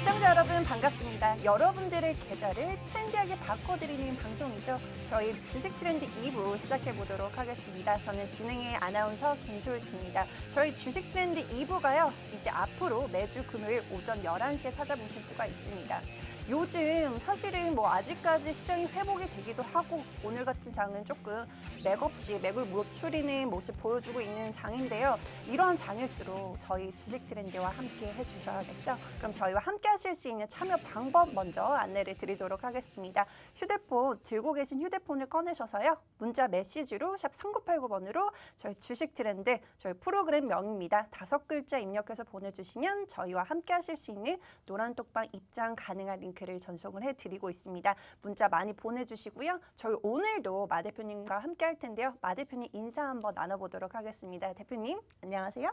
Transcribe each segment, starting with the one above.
시청자 여러분 반갑습니다. 여러분들의 계좌를 트렌디하게 바꿔드리는 방송이죠. 저희 주식 트렌드 2부 시작해 보도록 하겠습니다. 저는 진행의 아나운서 김솔지입니다. 저희 주식 트렌드 2부가요. 이제 앞으로 매주 금요일 오전 11시에 찾아보실 수가 있습니다. 요즘 사실은 뭐 아직까지 시장이 회복이 되기도 하고 오늘 같은 장은 조금 맥없이 맥을 못 추리는 모습 보여주고 있는 장인데요. 이러한 장일수록 저희 주식 트렌드와 함께 해주셔야겠죠. 그럼 저희와 함께 하실 수 있는 참여 방법 먼저 안내를 드리도록 하겠습니다. 휴대폰 들고 계신 휴대폰을 꺼내셔서요. 문자 메시지로 샵 3989번으로 저희 주식 트렌드 저희 프로그램 명입니다. 5글자 입력해서 보내주시면 저희와 함께 하실 수 있는 노란톡방 입장 가능한 링크를 전송을 해드리고 있습니다. 문자 많이 보내주시고요. 저희 오늘도 마 대표님과 함께 할 텐데요. 마 대표님 인사 한번 나눠보도록 하겠습니다. 대표님 안녕하세요.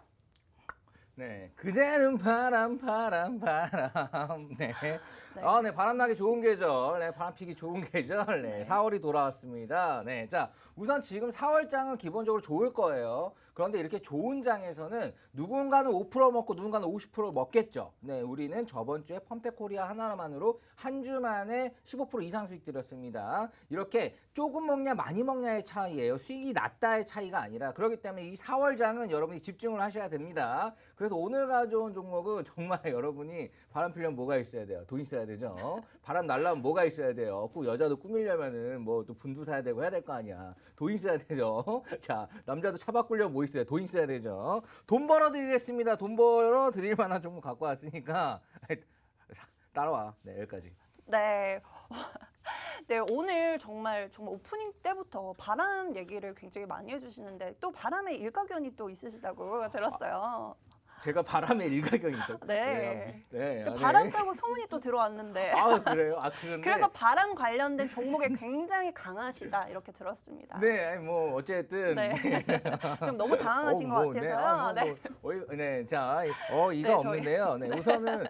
네, 그대는 바람. 네. 네, 바람 나기 좋은 계절, 네, 바람 피기 좋은 계절, 네, 4월이 돌아왔습니다. 네, 자, 우선 지금 4월장은 기본적으로 좋을 거예요. 그런데 이렇게 좋은 장에서는 누군가는 5% 먹고 누군가는 50% 먹겠죠. 네, 우리는 저번 주에 펌텍코리아 하나만으로 한 주 만에 15% 이상 수익 드렸습니다. 이렇게 조금 먹냐 많이 먹냐의 차이예요. 수익이 낮다의 차이가 아니라 그렇기 때문에 이 4월장은 여러분이 집중을 하셔야 됩니다. 그래서 오늘 가져온 종목은 정말 여러분이 바람 피려면 뭐가 있어야 돼요? 돈 있어야 되죠. 바람 날려면 뭐가 있어야 돼요? 꼭 여자도 꾸미려면은 뭐 또 분도 사야 되고 해야 될 거 아니야. 돈 있어야 되죠. 자, 남자도 차 바꾸려면 뭐 있어요? 돈 있어야 되죠. 돈 벌어 드리겠습니다. 돈 벌어 드릴 만한 종목 갖고 왔으니까 따라와. 네, 여기까지. 네. 네, 오늘 정말 오프닝 때부터 바람 얘기를 굉장히 많이 해주시는데 또 바람의 일가견이 또 있으시다고 들었어요. 제가 바람의 일가견이죠. 네. 네. 그 바람 타고 소문이 또 들어왔는데. 아, 그래요? 아, 그런데. 그래서 바람 관련된 종목에 굉장히 강하시다 이렇게 들었습니다. 네, 아니, 뭐 어쨌든 네. 좀 너무 당황하신 것 같아서요. 네, 자, 이가 네, 없는데요. 네, 우선은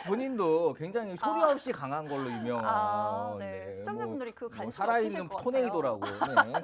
본인도 굉장히 소리 없이 강한 걸로 유명한. 네. 시청자분들이 그 관심 살아있는 없으실 것 토네이도라고. 네,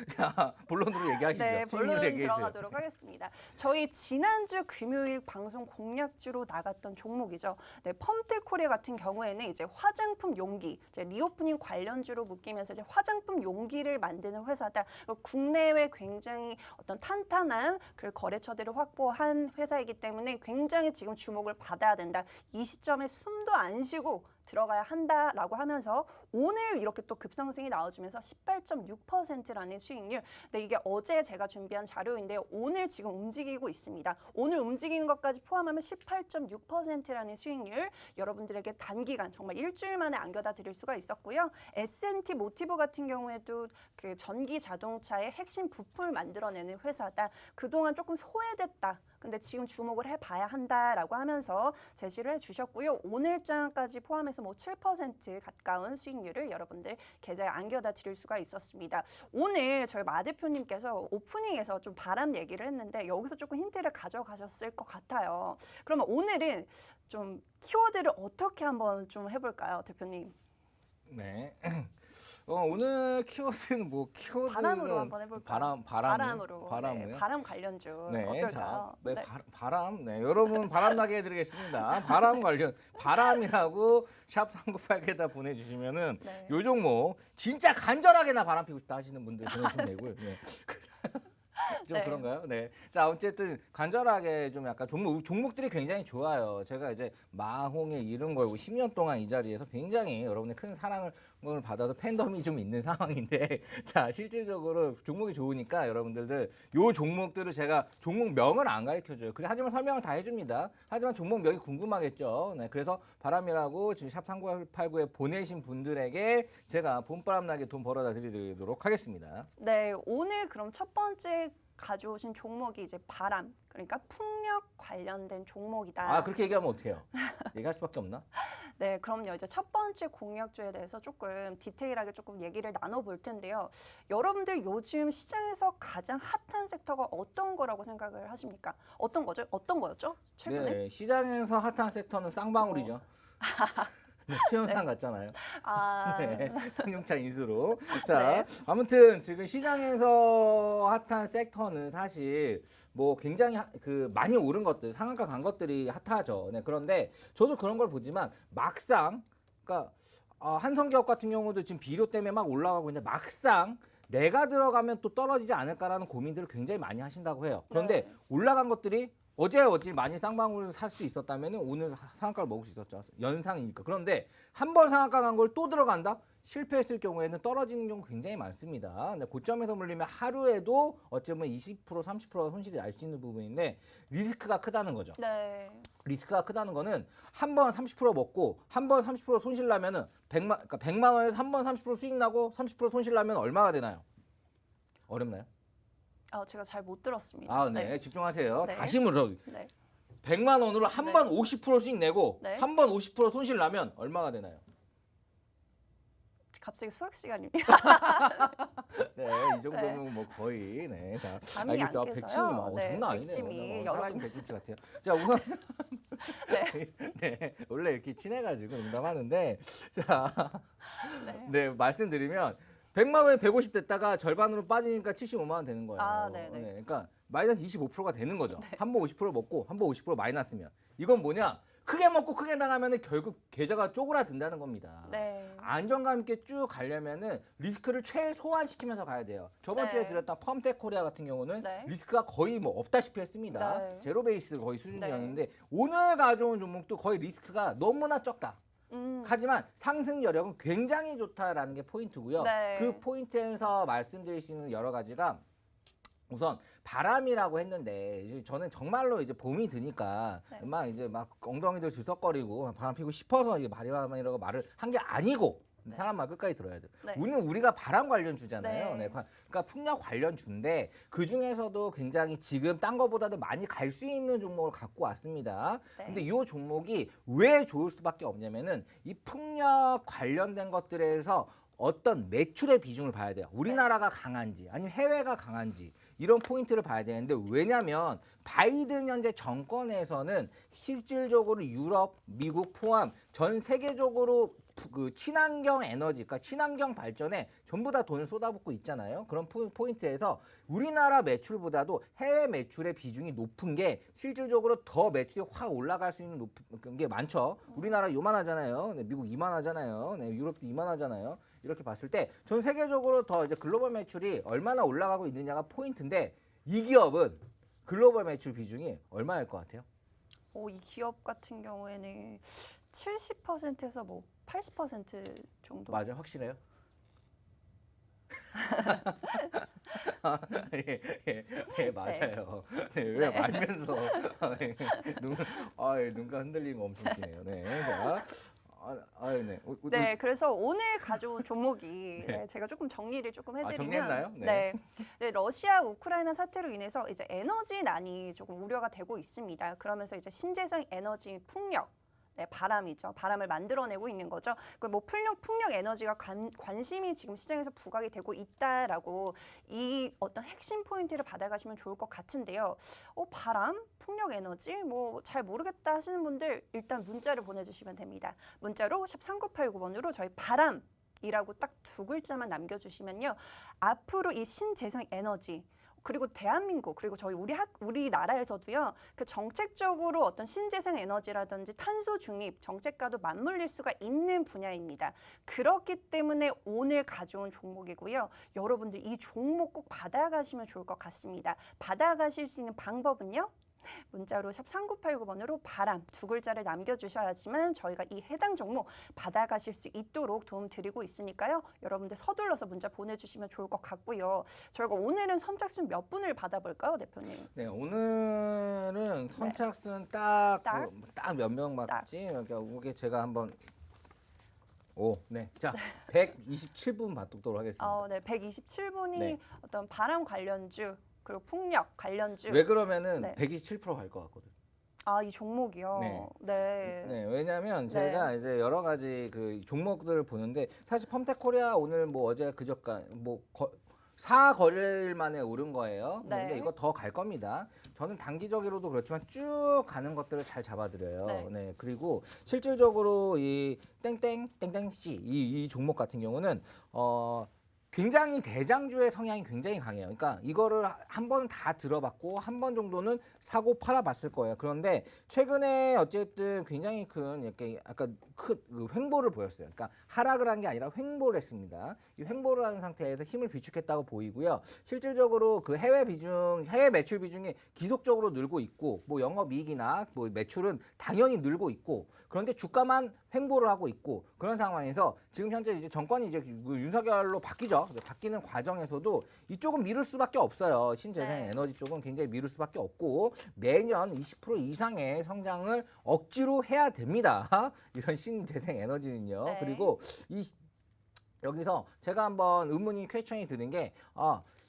자, 본론으로 얘기하시죠. 네, 본론 얘기해주세요. 들어가도록 하겠습니다. 저희 지난주 금요일 방송 공략주로 나갔던 종목이죠. 네, 펌텍코리아 같은 경우에는 이제 화장품 용기, 이제 리오프닝 관련주로 묶이면서 이제 화장품 용기를 만드는 회사다. 국내외 굉장히 어떤 탄탄한 그 거래처들을 확보한 회사이기 때문에 굉장히 지금 주목을 받아야 된다. 이 시점에 숨도 안 쉬고 들어가야 한다라고 하면서 오늘 이렇게 또 급상승이 나와주면서 18.6%라는 수익률. 근데 이게 어제 제가 준비한 자료인데요. 오늘 지금 움직이고 있습니다. 오늘 움직이는 것까지 포함하면 18.6%라는 수익률. 여러분들에게 단기간 정말 일주일 만에 안겨다 드릴 수가 있었고요. S&T 모티브 같은 경우에도 그 전기 자동차의 핵심 부품을 만들어내는 회사다. 그동안 조금 소외됐다. 근데 지금 주목을 해봐야 한다라고 하면서 제시를 해주셨고요. 오늘장까지 포함해서 뭐 7% 가까운 수익률을 여러분들 계좌에 안겨다 드릴 수가 있었습니다. 오늘 저희 마 대표님께서 오프닝에서 좀 바람 얘기를 했는데 여기서 조금 힌트를 가져가셨을 것 같아요. 그러면 오늘은 좀 키워드를 어떻게 한번 좀 해볼까요, 대표님? 네. 오늘 키워드는 바람으로 한번 해볼까요? 바람으로. 바람이요? 네, 바람 관련주 네, 어떨까요? 자, 네, 네. 바람, 네, 여러분 바람 나게 해드리겠습니다. 바람 관련 바람이라고 샵 3989에다 보내주시면은 네. 요 종목 진짜 간절하게 나 바람 피고 싶다 하시는 분들 보내주시면 되고요. 네. 좀 네. 그런가요? 네. 자, 어쨌든 간절하게 좀 약간 종목들이 굉장히 좋아요. 제가 이제 마홍에 이름 걸고 10년 동안 이 자리에서 굉장히 여러분의 큰 사랑을 받아서 팬덤이 좀 있는 상황인데, 자, 실질적으로 종목이 좋으니까 여러분들 요 종목들을 제가 종목명을 안 가르쳐줘요. 하지만 설명을 다 해줍니다. 하지만 종목명이 궁금하겠죠. 네. 그래서 바람이라고 지금 샵 3989에 보내신 분들에게 제가 봄바람 나게 돈 벌어다 드리도록 하겠습니다. 네, 오늘 그럼 첫 번째 가져오신 종목이 이제 바람, 그러니까 풍력 관련된 종목이다. 아, 그렇게 얘기하면 어떡해요? 얘기할 수밖에 없나? 네, 그럼요. 이제 첫 번째 공략주에 대해서 조금 디테일하게 조금 얘기를 나눠볼 텐데요. 여러분들 요즘 시장에서 가장 핫한 섹터가 어떤 거라고 생각을 하십니까? 어떤 거죠? 어떤 거였죠? 최근에? 네, 시장에서 핫한 섹터는 쌍방울이죠. 네, 투영상 같잖아요. 아, 네, 상용차 인수로. 자, 네. 아무튼 지금 시장에서 핫한 섹터는 사실 뭐 굉장히 그 많이 오른 것들, 상한가 간 것들이 핫하죠. 네, 그런데 저도 그런 걸 보지만 막상, 그러니까 한성기업 같은 경우도 지금 비료 때문에 막 올라가고 있는데 막상 내가 들어가면 또 떨어지지 않을까라는 고민들을 굉장히 많이 하신다고 해요. 그런데 네. 올라간 것들이 어제 많이 쌍방울을 살 수 있었다면 오늘 상한가를 먹을 수 있었죠. 연상이니까. 그런데 한 번 상한가 간 걸 또 들어간다? 실패했을 경우에는 떨어지는 경우 굉장히 많습니다. 근데 고점에서 물리면 하루에도 어쩌면 20% 30%가 손실이 날 수 있는 부분인데 리스크가 크다는 거죠. 네. 리스크가 크다는 거는 한 번 30% 먹고 한 번 30% 손실 나면은 100만 원에서 한 번 30% 수익 나고 30% 손실 나면 얼마가 되나요? 어렵나요? 제가 잘 못 들었습니다. 아, 네. 집중하세요. 네. 다시 물어. 네. 100만 원으로 한 네. 번 50% 수익 내고 네. 한 번 50% 손실 나면 얼마가 되나요? 갑자기 수학 시간입니다. 네, 이 정도면 뭐 거의 네. 자, 잠이 알겠어. 안 깨서요. 백침이 막 네, 장난 아니네요. 백침이 살아있는 백김치 같아요. 자, 우선 네. 네, 원래 이렇게 친해가지고 농담하는데 자, 네. 네 말씀드리면 100만 원에 150 됐다가 절반으로 빠지니까 75만 원 되는 거예요. 아, 네네. 네, 그러니까 마이너스 25%가 되는 거죠. 네. 한 번 50% 먹고 한 번 50% 마이너스면 이건 뭐냐? 크게 먹고 크게 나가면은 결국 계좌가 쪼그라든다는 겁니다. 네. 안정감 있게 쭉 가려면은 리스크를 최소한 시키면서 가야 돼요. 저번 네. 주에 드렸던 펌텍 코리아 같은 경우는 네. 리스크가 거의 뭐 없다시피 했습니다. 네. 제로 베이스 거의 수준이었는데 오늘 가져온 종목도 거의 리스크가 너무나 적다. 하지만 상승 여력은 굉장히 좋다라는 게 포인트고요. 네. 그 포인트에서 말씀드릴 수 있는 여러 가지가 우선 바람이라고 했는데 이제 저는 정말로 이제 봄이 드니까 네. 막 이제 막 엉덩이들 들썩거리고 바람 피고 싶어서 이제 바람이라고 말을 한 게 아니고 네. 사람 말 끝까지 들어야 돼요. 네. 우리가 바람 관련 주잖아요. 네. 네. 그러니까 풍력 관련 주인데 그 중에서도 굉장히 지금 딴 거보다도 많이 갈 수 있는 종목을 갖고 왔습니다. 네. 근데 이 종목이 왜 좋을 수밖에 없냐면은 이 풍력 관련된 것들에서 어떤 매출의 비중을 봐야 돼요. 우리나라가 강한지 아니면 해외가 강한지 이런 포인트를 봐야 되는데 왜냐하면 바이든 현재 정권에서는 실질적으로 유럽, 미국 포함 전 세계적으로 그 친환경 에너지, 그러니까 친환경 발전에 전부 다 돈을 쏟아붓고 있잖아요. 그런 포인트에서 우리나라 매출보다도 해외 매출의 비중이 높은 게 실질적으로 더 매출이 확 올라갈 수 있는 높은 게 많죠. 우리나라 요만하잖아요. 네, 미국 이만하잖아요. 네, 유럽도 이만하잖아요. 이렇게 봤을 때 전 세계적으로 더 이제 글로벌 매출이 얼마나 올라가고 있느냐가 포인트인데 이 기업은 글로벌 매출 비중이 얼마일 것 같아요? 이 기업 같은 경우에는 70%에서 뭐 80% 정도. 맞아, 확실해요? 맞아요. 네, 왜 네. 말면서 눈가 흔들리는 거 엄청 기네요. 네, 자, 네. 네, 그래서 오늘 가져온 종목이 네. 네, 제가 조금 정리를 조금 해드리면 정리했나요? 네. 네. 네, 러시아 우크라이나 사태로 인해서 이제 에너지난이 조금 우려가 되고 있습니다. 그러면서 이제 신재생 에너지 풍력 네, 바람이죠. 바람을 만들어내고 있는 거죠. 그 뭐 풍력 에너지가 관심이 지금 시장에서 부각이 되고 있다라고 이 어떤 핵심 포인트를 받아가시면 좋을 것 같은데요. 바람, 풍력 에너지 뭐 잘 모르겠다 하시는 분들 일단 문자를 보내주시면 됩니다. 문자로 샵 3989번으로 저희 바람 이라고 딱 두 글자만 남겨주시면요. 앞으로 이 신재생 에너지 그리고 대한민국 그리고 저희 우리나라에서도요. 그 정책적으로 어떤 신재생 에너지라든지 탄소 중립 정책과도 맞물릴 수가 있는 분야입니다. 그렇기 때문에 오늘 가져온 종목이고요. 여러분들 이 종목 꼭 받아가시면 좋을 것 같습니다. 받아가실 수 있는 방법은요. 문자로 샵 3989번으로 바람 두 글자를 남겨주셔야지만 저희가 이 해당 종목 받아가실 수 있도록 도움 드리고 있으니까요. 여러분들 서둘러서 문자 보내주시면 좋을 것 같고요. 저희가 오늘은 선착순 몇 분을 받아볼까요, 대표님? 네, 오늘은 선착순 딱 몇 명 딱. 맞지? 그러니까 이게 제가 한번 네. 자, 127분 받도록 하겠습니다. 네, 127분이 네. 어떤 바람 관련주 그리고 풍력 관련주. 왜 그러면은 네. 127%갈 것 같거든. 이 종목이요. 네. 네. 네, 왜냐하면 네. 제가 이제 여러 가지 그 종목들을 보는데 사실 펌텍 코리아 오늘 뭐 어제 그저께 뭐 4거래일 만에 오른 거예요. 네. 근데 이거 더 갈 겁니다. 저는 단기적으로도 그렇지만 쭉 가는 것들을 잘 잡아드려요. 네. 네. 그리고 실질적으로 이 땡땡C 이 종목 같은 경우는 굉장히 대장주의 성향이 굉장히 강해요. 그러니까 이거를 한 번은 다 들어봤고 한 번 정도는 사고 팔아봤을 거예요. 그런데 최근에 어쨌든 굉장히 큰 이렇게 약간 큰 횡보를 보였어요. 그러니까 하락을 한 게 아니라 횡보를 했습니다. 이 횡보를 하는 상태에서 힘을 비축했다고 보이고요. 실질적으로 그 해외 매출 비중이 기속적으로 늘고 있고, 뭐 영업이익이나 뭐 매출은 당연히 늘고 있고, 그런데 주가만 횡보를 하고 있고 그런 상황에서 지금 현재 이제 정권이 이제 윤석열로 바뀌죠. 바뀌는 과정에서도 이쪽은 미룰 수밖에 없어요. 신재생 네. 에너지 쪽은 굉장히 미룰 수밖에 없고 매년 20% 이상의 성장을 억지로 해야 됩니다. 이런 신재생 에너지는요. 네. 그리고 여기서 제가 한번 의문이 퀘스천이 드는 게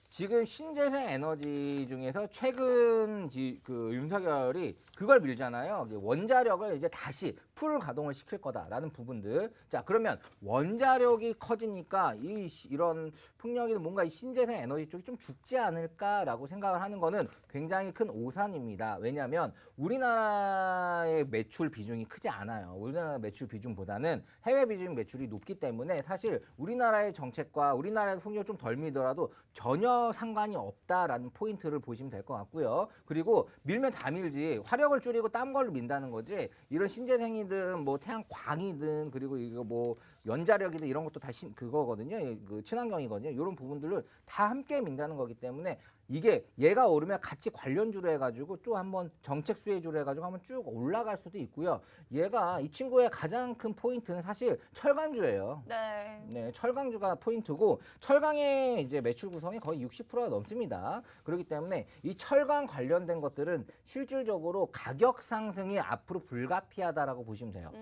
지금 신재생 에너지 중에서 최근 그 윤석열이 그걸 밀잖아요. 원자력을 이제 다시 풀 가동을 시킬 거다라는 부분들. 자, 그러면 원자력이 커지니까 이런 풍력이 뭔가 이 신재생 에너지 쪽이 좀 죽지 않을까라고 생각을 하는 거는 굉장히 큰 오산입니다. 왜냐하면 우리나라의 매출 비중이 크지 않아요. 우리나라 매출 비중보다는 해외 비중 매출이 높기 때문에 사실 우리나라의 정책과 우리나라의 풍력을 좀 덜 밀더라도 전혀 상관이 없다라는 포인트를 보시면 될 것 같고요. 그리고 밀면 다 밀지 화력을 줄이고 딴 걸로 민다는 거지 이런 신재생이든 뭐 태양광이든 그리고 이거 뭐 연자력이든 이런 것도 다 그거거든요. 그 친환경이거든요. 이런 부분들을 다 함께 민다는 거기 때문에 이게 얘가 오르면 같이 관련주로 해가지고 또 한번 정책 수혜주로 해가지고 한번 쭉 올라갈 수도 있고요. 얘가 이 친구의 가장 큰 포인트는 사실 철강주예요. 네. 네, 철강주가 포인트고 철강의 이제 매출 구성이 거의 60%가 넘습니다. 그렇기 때문에 이 철강 관련된 것들은 실질적으로 가격 상승이 앞으로 불가피하다라고 보시면 돼요.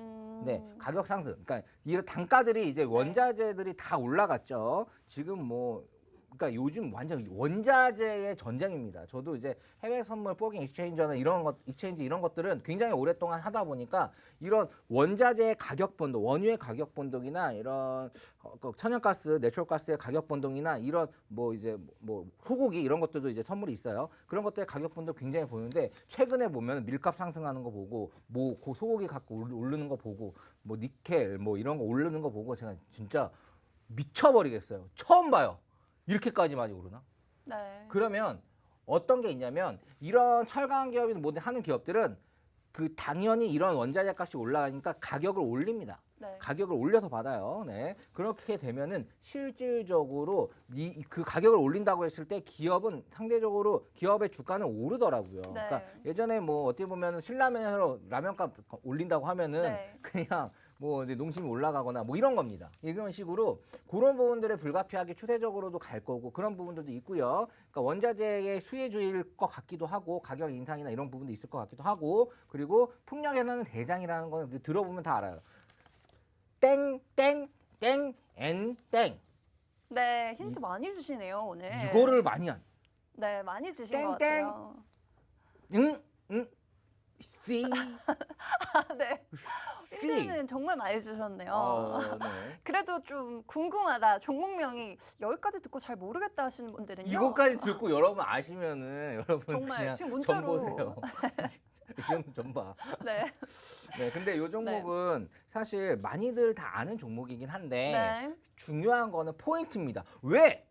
네, 가격 상승. 그러니까 이런 단가들이 이제 원자재들이 다 올라갔죠. 지금 뭐 그러니까 요즘 완전 원자재의 전쟁입니다. 저도 이제 해외 선물 포깅 익스체인저나 익스체인지 이런 것들은 굉장히 오랫동안 하다 보니까 이런 원자재의 가격 변동, 원유의 가격 변동이나 이런 천연가스, 내추럴가스의 가격 변동이나 이런 뭐 이제 뭐 소고기 이런 것들도 이제 선물이 있어요. 그런 것들의 가격 변동 굉장히 보이는데 최근에 보면 밀값 상승하는 거 보고 뭐 소고기 갖고 오르는 거 보고 뭐 니켈 뭐 이런 거 오르는 거 보고 제가 진짜 미쳐버리겠어요. 처음 봐요. 이렇게까지 많이 오르나? 네. 그러면 어떤 게 있냐면 이런 철강 기업이나 뭐든 하는 기업들은 그 당연히 이런 원자재 값이 올라가니까 가격을 올립니다. 네. 가격을 올려서 받아요. 네. 그렇게 되면은 실질적으로 그 가격을 올린다고 했을 때 기업은 상대적으로 기업의 주가는 오르더라고요. 네. 그러니까 예전에 뭐 어떻게 보면 신라면에서 라면값 올린다고 하면은 네. 그냥 뭐 이제 농심이 올라가거나 뭐 이런 겁니다. 이런 식으로 그런 부분들을 불가피하게 추세적으로도 갈 거고 그런 부분들도 있고요. 그러니까 원자재의 수혜주일 것 같기도 하고 가격 인상이나 이런 부분도 있을 것 같기도 하고 그리고 풍력에서는 대장이라는 건 들어보면 다 알아요. 땡땡땡 앤 땡. 네, 힌트 많이 주시네요, 오늘. 이거를 많이 한. 네, 많이 주신 것 땡땡. 같아요. C. 네. C. 힌트는 정말 많이 주셨네요. 네. 그래도 좀 궁금하다. 종목명이 여기까지 듣고 잘 모르겠다 하시는 분들은요. 이거까지 듣고 여러분 아시면은 여러분 정말 그냥 지금 점 문자로. 보세요. 이건 좀 봐. 네. 네, 근데 이 종목은 사실 많이들 다 아는 종목이긴 한데 네. 중요한 거는 포인트입니다. 왜?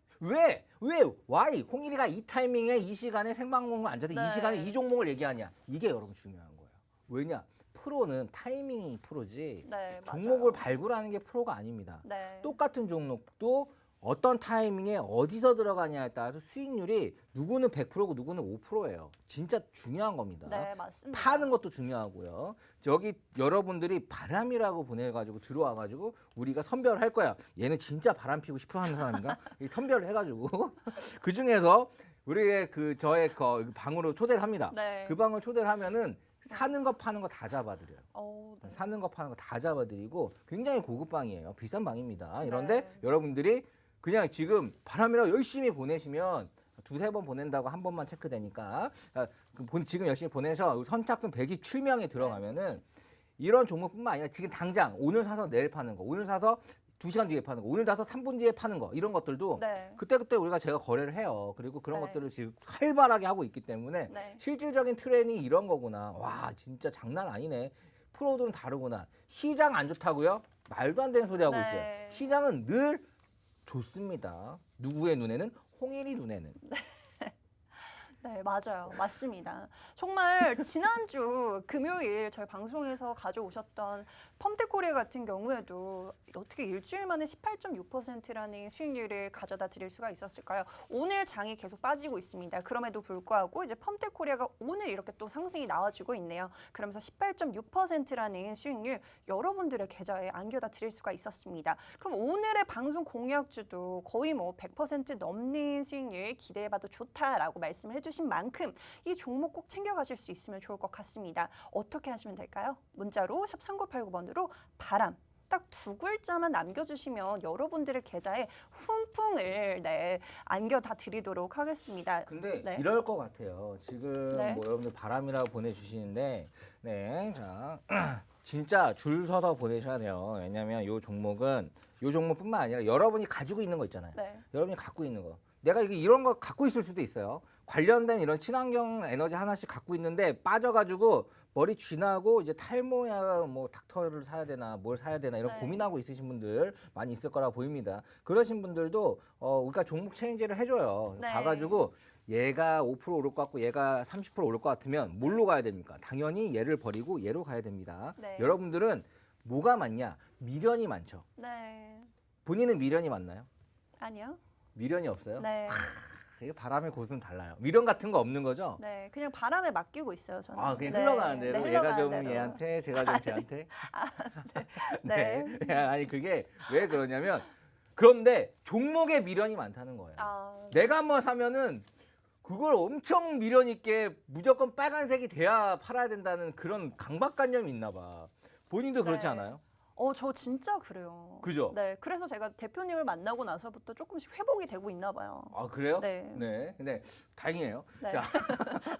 why? 홍일이가 이 타이밍에 이 시간에 생방송을 앉아서 네. 이 시간에 이 종목을 얘기하냐? 이게 여러분 중요한 거예요. 왜냐? 프로는 타이밍이 프로지 네, 맞아요. 종목을 발굴하는 게 프로가 아닙니다. 네. 똑같은 종목도 어떤 타이밍에 어디서 들어가냐에 따라서 수익률이 누구는 100%고 누구는 5%예요. 진짜 중요한 겁니다. 네, 맞습니다. 파는 것도 중요하고요. 저기 여러분들이 바람이라고 보내가지고 들어와가지고 우리가 선별을 할 거야. 얘는 진짜 바람 피고 싶어 하는 사람인가? 선별을 해가지고 그 중에서 우리의 저의 방으로 초대를 합니다. 네. 그 방을 초대를 하면은 사는 거 파는 거 다 잡아드려요. 네. 사는 거 파는 거 다 잡아드리고 굉장히 고급 방이에요. 비싼 방입니다. 이런데 네. 여러분들이 그냥 지금 바람이라고 열심히 보내시면 두세 번 보낸다고 한 번만 체크되니까 지금 열심히 보내서 선착순 127명에 들어가면은 이런 종목뿐만 아니라 지금 당장 오늘 사서 내일 파는 거 오늘 사서 2시간 뒤에 파는 거, 오늘 나서 3분 뒤에 파는 거 이런 것들도 네. 그때그때 제가 거래를 해요. 그리고 그런 네. 것들을 지금 활발하게 하고 있기 때문에 네. 실질적인 트렌이 이런 거구나. 와 진짜 장난 아니네. 프로들은 다르구나. 시장 안 좋다고요? 말도 안 되는 소리 하고 네. 있어요. 시장은 늘 좋습니다. 누구의 눈에는? 홍일이 눈에는. 네, 맞아요. 맞습니다. 정말 지난주 금요일 저희 방송에서 가져오셨던 펌테코리아 같은 경우에도 어떻게 일주일 만에 18.6%라는 수익률을 가져다 드릴 수가 있었을까요? 오늘 장이 계속 빠지고 있습니다. 그럼에도 불구하고 이제 펌테코리아가 오늘 이렇게 또 상승이 나와주고 있네요. 그러면서 18.6%라는 수익률 여러분들의 계좌에 안겨다 드릴 수가 있었습니다. 그럼 오늘의 방송 공약주도 거의 뭐 100% 넘는 수익률 기대해봐도 좋다라고 말씀을 해주신 만큼 이 종목 꼭 챙겨가실 수 있으면 좋을 것 같습니다. 어떻게 하시면 될까요? 문자로 샵 3989번으로 바람 딱 2글자만 남겨주시면 여러분들의 계좌에 훈풍을 안겨다 드리도록 하겠습니다. 근데 네. 이럴 것 같아요. 지금 네. 뭐 여러분들 바람이라고 보내주시는데, 네, 자 진짜 줄 서서 보내셔야 돼요. 왜냐하면 이 종목은 이 종목뿐만 아니라 여러분이 가지고 있는 거 있잖아요. 네. 여러분이 갖고 있는 거. 내가 이런 거 갖고 있을 수도 있어요. 관련된 이런 친환경 에너지 하나씩 갖고 있는데 빠져가지고 머리 쥐나고 이제 탈모야 뭐 닥터를 사야 되나 뭘 사야 되나 이런 네. 고민하고 있으신 분들 많이 있을 거라 보입니다. 그러신 분들도 우리가 종목 체인지를 해줘요. 네. 가가지고 얘가 5% 오를 것 같고 얘가 30% 오를 것 같으면 뭘로 가야 됩니까? 당연히 얘를 버리고 얘로 가야 됩니다. 네. 여러분들은 뭐가 많냐? 미련이 많죠. 네. 본인은 미련이 많나요? 아니요. 미련이 없어요? 네. 이게 바람의 곳은 달라요. 미련 같은 거 없는 거죠? 네. 그냥 바람에 맡기고 있어요, 저는. 아, 그냥 네. 흘러가는 대로 네, 얘가 흘러가는 좀 대로. 얘한테, 제가 좀 쟤한테. 네. 아니 그게 왜 그러냐면 그런데 종목에 미련이 많다는 거예요. 아, 내가 한번 사면은 그걸 엄청 미련 있게 무조건 빨간색이 돼야 팔아야 된다는 그런 강박관념이 있나 봐. 본인도 그렇지 네. 않아요? 저 진짜 그래요. 그죠? 네. 그래서 제가 대표님을 만나고 나서부터 조금씩 회복이 되고 있나 봐요. 아 그래요? 네. 네. 근데 다행이에요. 네. 자,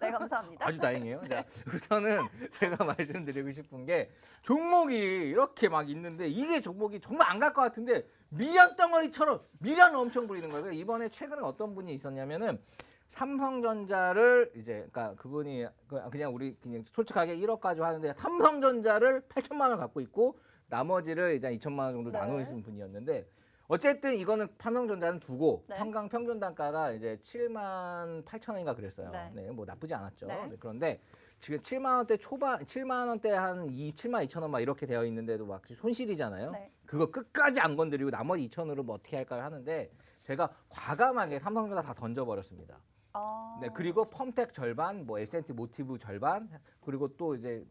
네, 감사합니다. 아주 다행이에요. 자, 우선은 제가 말씀드리고 싶은 게 종목이 이렇게 막 있는데 이게 종목이 정말 안 갈 것 같은데 미련 덩어리처럼 미련을 엄청 부리는 거예요. 그래서 이번에 최근에 어떤 분이 있었냐면은 삼성전자를 이제 그러니까 그분이 그냥 우리 그냥 솔직하게 1억 가지고 하는데 삼성전자를 8천만 원 갖고 있고 나머지를 이제 2천만 원 정도 네. 나누신 분이었는데 어쨌든 이거는 삼성전자는 두고 네. 평균 단가가 이제 7만 8천 원인가 그랬어요. 네. 네, 뭐 나쁘지 않았죠. 네. 네, 그런데 지금 7만 원대 초반, 7만 원대 한 7만 2천 원 막 이렇게 되어 있는데도 막 손실이잖아요. 네. 그거 끝까지 안 건드리고 나머지 2천으로 뭐 어떻게 할까요 하는데 제가 과감하게 삼성전자 다 던져버렸습니다. 아, 네, 그리고 펌텍 절반, 뭐 S&T 모티브 절반, 그리고 또 이제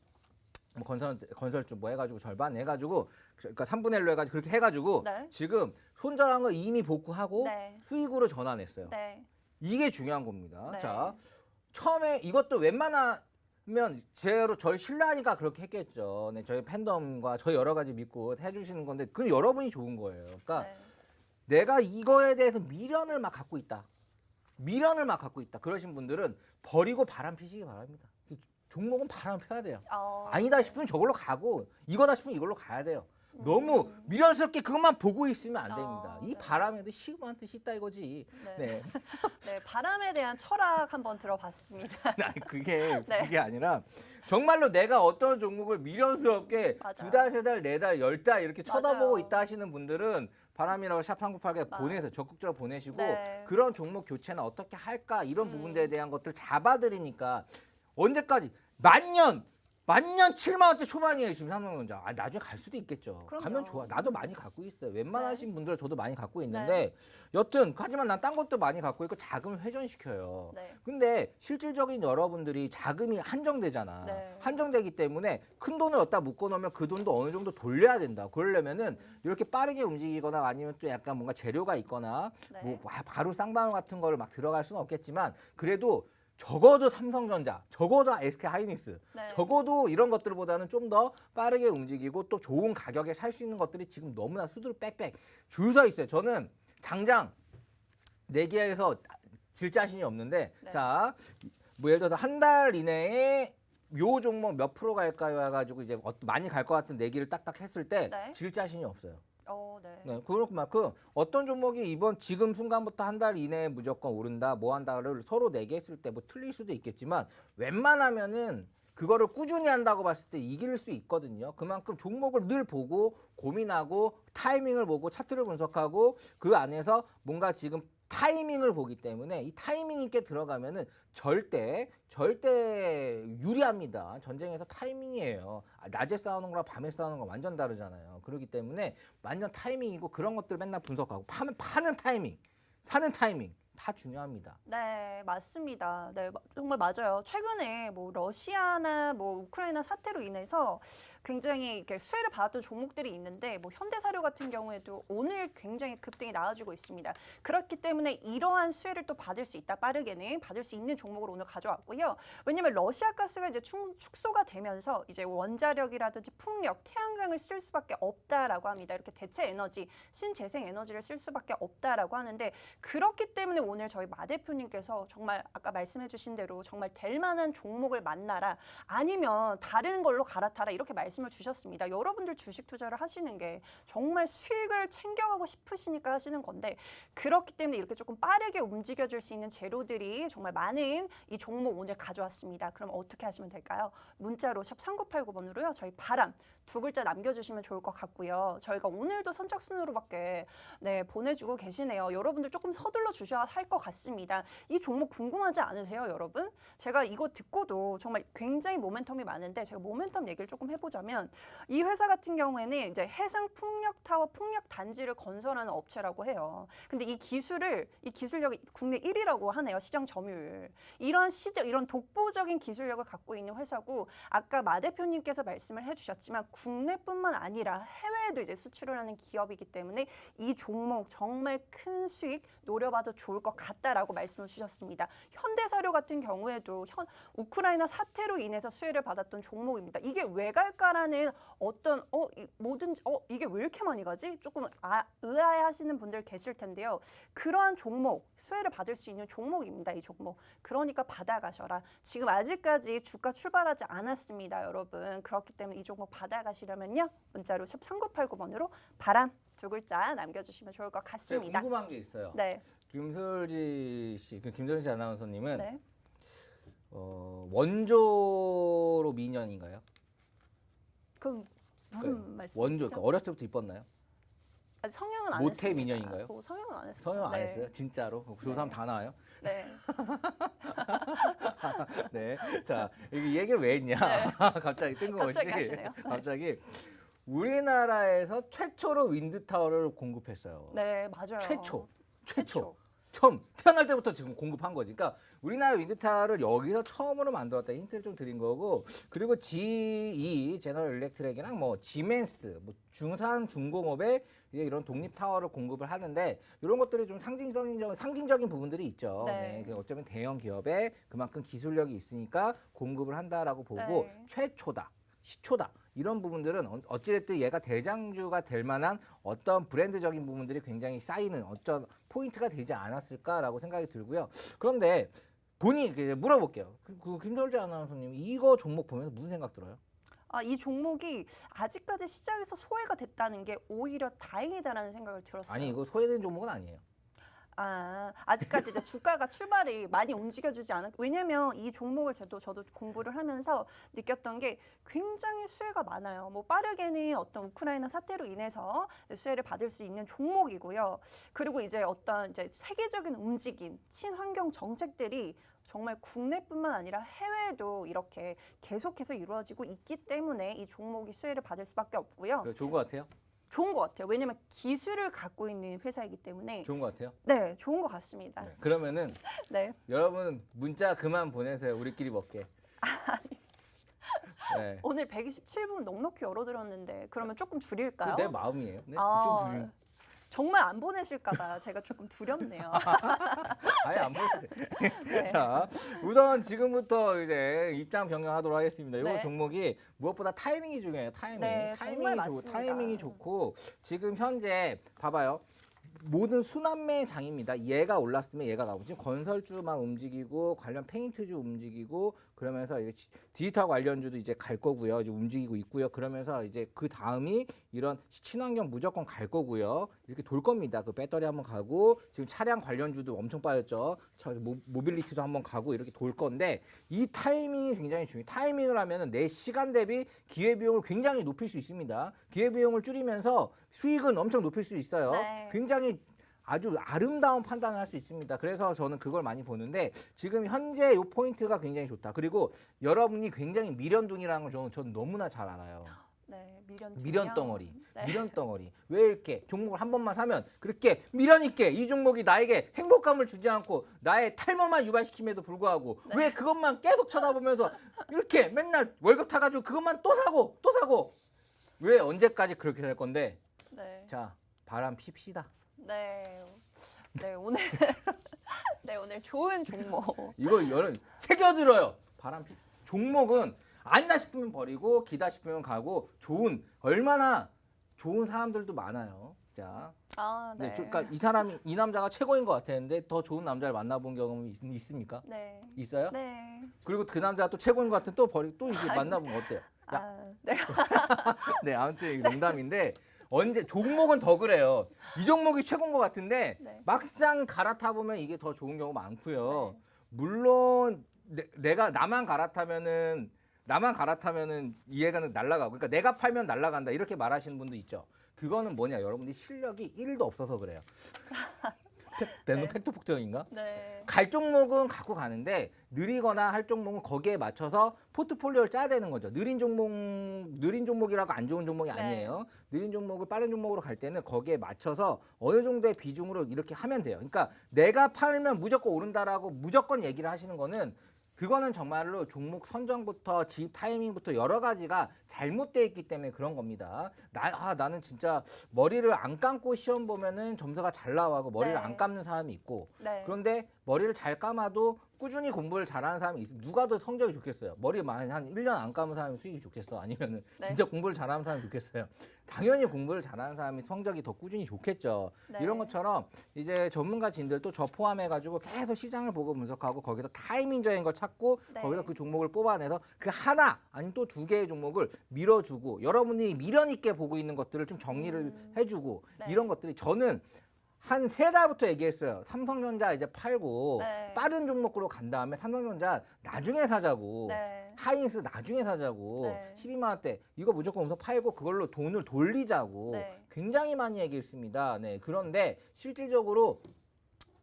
뭐 건설주 뭐 해가지고 절반 해가지고 그러니까 3분의 1로 해가지고 그렇게 해가지고 네. 지금 손절한 거 이미 복구하고 네. 수익으로 전환했어요. 네. 이게 중요한 겁니다. 네. 자, 처음에 이것도 웬만하면 저를 신뢰하니까 그렇게 했겠죠. 네, 저희 팬덤과 저희 여러 가지 믿고 해주시는 건데 그 여러분이 좋은 거예요. 그러니까 네. 내가 이거에 대해서 미련을 막 갖고 있다. 미련을 막 갖고 있다. 그러신 분들은 버리고 바람 피시기 바랍니다. 종목은 바람 펴야 돼요. 아니다 싶으면 저걸로 가고 이거다 싶으면 이걸로 가야 돼요. 너무 미련스럽게 그것만 보고 있으면 안 됩니다. 이 네. 바람에도 시음한 뜻이 있다 이거지. 네. 네. 네, 바람에 대한 철학 한번 들어봤습니다. 아니 그게 네. 그게 아니라 정말로 내가 어떤 종목을 미련스럽게 맞아요. 2달, 3달, 4달, 10달 이렇게 쳐다보고 맞아요. 있다 하시는 분들은 바람이라고 샵 3988에 맞아요. 보내서 적극적으로 보내시고 네. 그런 종목 교체는 어떻게 할까 이런 부분들에 대한 것들 잡아드리니까 언제까지 만년 7만 원대 초반이에요 지금 삼성전자. 나중에 갈 수도 있겠죠. 그럼요. 가면 좋아. 나도 많이 갖고 있어요. 웬만하신 분들 저도 많이 갖고 있는데 네. 여튼 하지만 난 딴 것도 많이 갖고 있고 자금을 회전시켜요. 네. 근데 실질적인 여러분들이 자금이 한정되잖아. 네. 한정되기 때문에 큰 돈을 얻다 묶어놓으면 그 돈도 어느 정도 돌려야 된다. 그러려면은 이렇게 빠르게 움직이거나 아니면 또 약간 뭔가 재료가 있거나 네. 뭐 바로 쌍방울 같은 거를 막 들어갈 수는 없겠지만 그래도 적어도 삼성전자, 적어도 SK하이닉스, 네. 적어도 이런 것들보다는 좀 더 빠르게 움직이고 또 좋은 가격에 살 수 있는 것들이 지금 너무나 수두룩 빽빽 줄 서 있어요. 저는 당장 내기에서 질 자신이 없는데 네. 자, 뭐 예를 들어서 한 달 이내에 요 종목 몇 프로 갈까요 해가지고 이제 많이 갈 것 같은 내기를 딱딱 했을 때 네. 질 자신이 없어요. 네. 네, 그만큼 어떤 종목이 이번 지금 순간부터 한 달 이내에 무조건 오른다, 뭐 한다를 서로 내기했을 때 뭐 틀릴 수도 있겠지만 웬만하면은 그거를 꾸준히 한다고 봤을 때 이길 수 있거든요. 그만큼 종목을 늘 보고 고민하고 타이밍을 보고 차트를 분석하고 그 안에서 뭔가 지금 타이밍을 보기 때문에 이 타이밍 있게 들어가면은 절대 유리합니다. 전쟁에서 타이밍이에요. 낮에 싸우는 거랑 밤에 싸우는 거 완전 다르잖아요. 그렇기 때문에 완전 타이밍이고 그런 것들 맨날 분석하고 파는 타이밍, 사는 타이밍 다 중요합니다. 네, 맞습니다. 네, 정말 맞아요. 최근에 뭐 러시아나 뭐 우크라이나 사태로 인해서 굉장히 이렇게 수혜를 받았던 종목들이 있는데 뭐 현대사료 같은 경우에도 오늘 굉장히 급등이 나와주고 있습니다. 그렇기 때문에 이러한 수혜를 또 받을 수 있다. 빠르게는 받을 수 있는 종목을 오늘 가져왔고요. 왜냐면 러시아 가스가 이제 축소가 되면서 이제 원자력이라든지 풍력, 태양광을 쓸 수밖에 없다라고 합니다. 이렇게 대체 에너지, 신재생 에너지를 쓸 수밖에 없다라고 하는데 그렇기 때문에 오늘 저희 마 대표님께서 정말 아까 말씀해주신 대로 정말 될 만한 종목을 만나라 아니면 다른 걸로 갈아타라 이렇게 말씀을 주셨습니다. 여러분들 주식 투자를 하시는 게 정말 수익을 챙겨가고 싶으시니까 하시는 건데 그렇기 때문에 이렇게 조금 빠르게 움직여줄 수 있는 재료들이 정말 많은 이 종목 오늘 가져왔습니다. 그럼 어떻게 하시면 될까요? 문자로 샵 3989번으로요. 저희 바람 두 글자 남겨주시면 좋을 것 같고요. 저희가 오늘도 선착순으로밖에 보내주고 계시네요. 여러분들 조금 서둘러 주셔야 할 것 같습니다. 이 종목 궁금하지 않으세요, 여러분? 제가 이거 듣고도 정말 굉장히 모멘텀이 많은데 제가 모멘텀 얘기를 조금 해보자면 이 회사 같은 경우에는 이제 해상 풍력 타워 풍력 단지를 건설하는 업체라고 해요. 근데 이 기술력이 국내 1위라고 하네요. 시장 점유율. 이런 독보적인 기술력을 갖고 있는 회사고 아까 마 대표님께서 말씀을 해주셨지만 국내뿐만 아니라 해외에도 이제 수출을 하는 기업이기 때문에 이 종목 정말 큰 수익 노려봐도 좋을 것 같다라고 말씀을 주셨습니다. 현대사료 같은 경우에도 우크라이나 사태로 인해서 수혜를 받았던 종목입니다. 이게 왜 갈까라는 어떤 이게 왜 이렇게 많이 가지? 조금 의아해하시는 분들 계실 텐데요. 그러한 종목 수혜를 받을 수 있는 종목입니다. 이 종목. 그러니까 받아가셔라. 지금 아직까지 주가 출발하지 않았습니다, 여러분. 그렇기 때문에 이 종목 받아가시려면요. 문자로 샵 3989번으로 바람 두 글자 남겨주시면 좋을 것 같습니다. 궁금한 게 있어요. 네. 김설지 씨, 김설지 아나운서님은 네. 원조로 미년인가요? 그럼 무슨 말씀이시죠? 원조, 그러니까 어렸을 때부터 이뻤나요? 아직 성형은 안 모태 했습니다. 미녀인가요? 성형은 안 했어요. 성형 안 네. 했어요? 진짜로? 조사하면 다 나와요? 네. 네. 자, 이 얘기를 왜 했냐? 네. 갑자기 뜬금없이. 갑자기 하시네요. 네. 갑자기 우리나라에서 최초로 윈드타워를 공급했어요. 네, 맞아요. 최초. 처음 태어날 때부터 지금 공급한 거지. 그러니까 우리나라 윈드타워를 여기서 처음으로 만들었다 힌트를 좀 드린 거고, 그리고 GE 제너럴 일렉트릭이랑 뭐 지멘스, 뭐 중공업에 이제 이런 독립 타워를 공급을 하는데 이런 것들이 좀 상징적인 부분들이 있죠. 네. 네, 어쩌면 대형 기업에 그만큼 기술력이 있으니까 공급을 한다라고 보고 네. 최초다. 시초다. 이런 부분들은 어찌됐든 얘가 대장주가 될 만한 어떤 브랜드적인 부분들이 굉장히 쌓이는 어떤 포인트가 되지 않았을까라고 생각이 들고요. 그런데 물어볼게요. 김설지 아나운서님 이거 종목 보면서 무슨 생각 들어요? 이 종목이 아직까지 시장에서 소외가 됐다는 게 오히려 다행이다라는 생각을 들었어요. 아니 이거 소외된 종목은 아니에요. 아직까지 이제 주가가 출발이 많이 움직여주지 않았. 왜냐면 이 종목을 저도 공부를 하면서 느꼈던 게 굉장히 수혜가 많아요. 뭐 빠르게는 어떤 우크라이나 사태로 인해서 수혜를 받을 수 있는 종목이고요. 그리고 이제 세계적인 움직임, 친환경 정책들이 정말 국내뿐만 아니라 해외에도 이렇게 계속해서 이루어지고 있기 때문에 이 종목이 수혜를 받을 수밖에 없고요. 좋은 것 같아요? 좋은 것 같아요. 왜냐면 기술을 갖고 있는 회사이기 때문에. 좋은 것 같아요? 네, 좋은 것 같습니다. 네. 그러면은 네. 여러분 문자 그만 보내세요. 우리끼리 먹게. 네. 오늘 127분 넉넉히 열어드렸는데 그러면 조금 줄일까요? 내 마음이에요. 네? 좀 정말 안 보내실까봐 제가 조금 두렵네요. 아예 안 보여도 돼. 네. 자, 우선 지금부터 이제 입장 변경하도록 하겠습니다. 이 네. 종목이 무엇보다 타이밍이 중요해요. 네, 정말 맞습니다. 타이밍이 좋고 지금 현재 봐봐요. 모든 순환매 장입니다. 얘가 올랐으면 얘가 가고 지금 건설주만 움직이고 관련 페인트주 움직이고 그러면서 이제 디지털 관련주도 이제 갈 거고요. 이제 움직이고 있고요. 그러면서 이제 그 다음이 이런 친환경 무조건 갈 거고요. 이렇게 돌 겁니다. 그 배터리 한번 가고 지금 차량 관련주도 엄청 빠졌죠. 모빌리티도 한번 가고 이렇게 돌 건데 이 타이밍이 굉장히 중요해요. 타이밍을 하면은 내 시간 대비 기회비용을 굉장히 높일 수 있습니다. 기회비용을 줄이면서 수익은 엄청 높일 수 있어요. 네. 굉장히 아주 아름다운 판단을 할 수 있습니다. 그래서 저는 그걸 많이 보는데 지금 현재 이 포인트가 굉장히 좋다. 그리고 여러분이 굉장히 미련둥이라는 걸 저는 너무나 잘 알아요. 네, 미련 덩어리, 네. 미련 덩어리. 왜 이렇게 종목을 한 번만 사면 그렇게 미련 있게 이 종목이 나에게 행복감을 주지 않고 나의 탈모만 유발시킴에도 불구하고 네. 왜 그것만 계속 쳐다보면서 이렇게 맨날 월급 타가지고 그것만 또 사고 왜 언제까지 그렇게 될 건데? 네. 자, 바람 핍시다. 네. 네, 오늘 네, 오늘 좋은 종목. 이거 여러분 새겨들어요. 바람 핍. 종목은 아니다 싶으면 버리고 기다 싶으면 가고 얼마나 좋은 사람들도 많아요. 자, 아, 네. 그러니까 이 남자가 최고인 것 같았는데 더 좋은 남자를 만나본 경험이 있습니까? 네. 있어요? 네. 그리고 그 남자가 또 최고인 것 같은 또 이제 만나보면 어때요? 아, 네. 네, 아무튼 이게 농담인데 언제 종목은 더 그래요. 이 종목이 최고인 것 같은데 네. 막상 갈아타 보면 이게 더 좋은 경우 많고요. 네. 물론 내가 나만 갈아타면은 이해가 날아가고 그러니까 내가 팔면 날아간다 이렇게 말하시는 분도 있죠. 그거는 뭐냐 여러분들이 실력이 1도 없어서 그래요. 네. 팩트 폭정인가? 네. 갈 종목은 갖고 가는데 느리거나 할 종목은 거기에 맞춰서 포트폴리오를 짜야 되는 거죠. 느린 종목이라고 안 좋은 종목이 네. 아니에요. 느린 종목을 빠른 종목으로 갈 때는 거기에 맞춰서 어느 정도의 비중으로 이렇게 하면 돼요. 그러니까 내가 팔면 무조건 오른다라고 무조건 얘기를 하시는 거는 그거는 정말로 종목 선정부터 진입 타이밍부터 여러 가지가 잘못되어 있기 때문에 그런 겁니다. 나는 진짜 머리를 안 감고 시험 보면은 점수가 잘 나와고 머리를 네. 안 감는 사람이 있고 네. 그런데 머리를 잘 감아도 꾸준히 공부를 잘하는 사람이 있으면 누가 더 성적이 좋겠어요? 머리 한 1년 안 감은 사람이 수익이 좋겠어? 아니면은 네. 진짜 공부를 잘하는 사람이 좋겠어요? 당연히 공부를 잘하는 사람이 성적이 더 꾸준히 좋겠죠. 네. 이런 것처럼 이제 전문가진들도 저 포함해가지고 계속 시장을 보고 분석하고 거기서 타이밍적인 걸 찾고 네. 거기서 그 종목을 뽑아내서 그 하나 아니면 또 두 개의 종목을 밀어주고 여러분이 미련 있게 보고 있는 것들을 좀 정리를 해주고 네. 이런 것들이 저는 한 3달부터 얘기했어요. 삼성전자 이제 팔고 네. 빠른 종목으로 간 다음에 삼성전자 나중에 사자고 네. 하이닉스 나중에 사자고 네. 12만 원대 이거 무조건 우선 팔고 그걸로 돈을 돌리자고 네. 굉장히 많이 얘기했습니다. 네, 그런데 실질적으로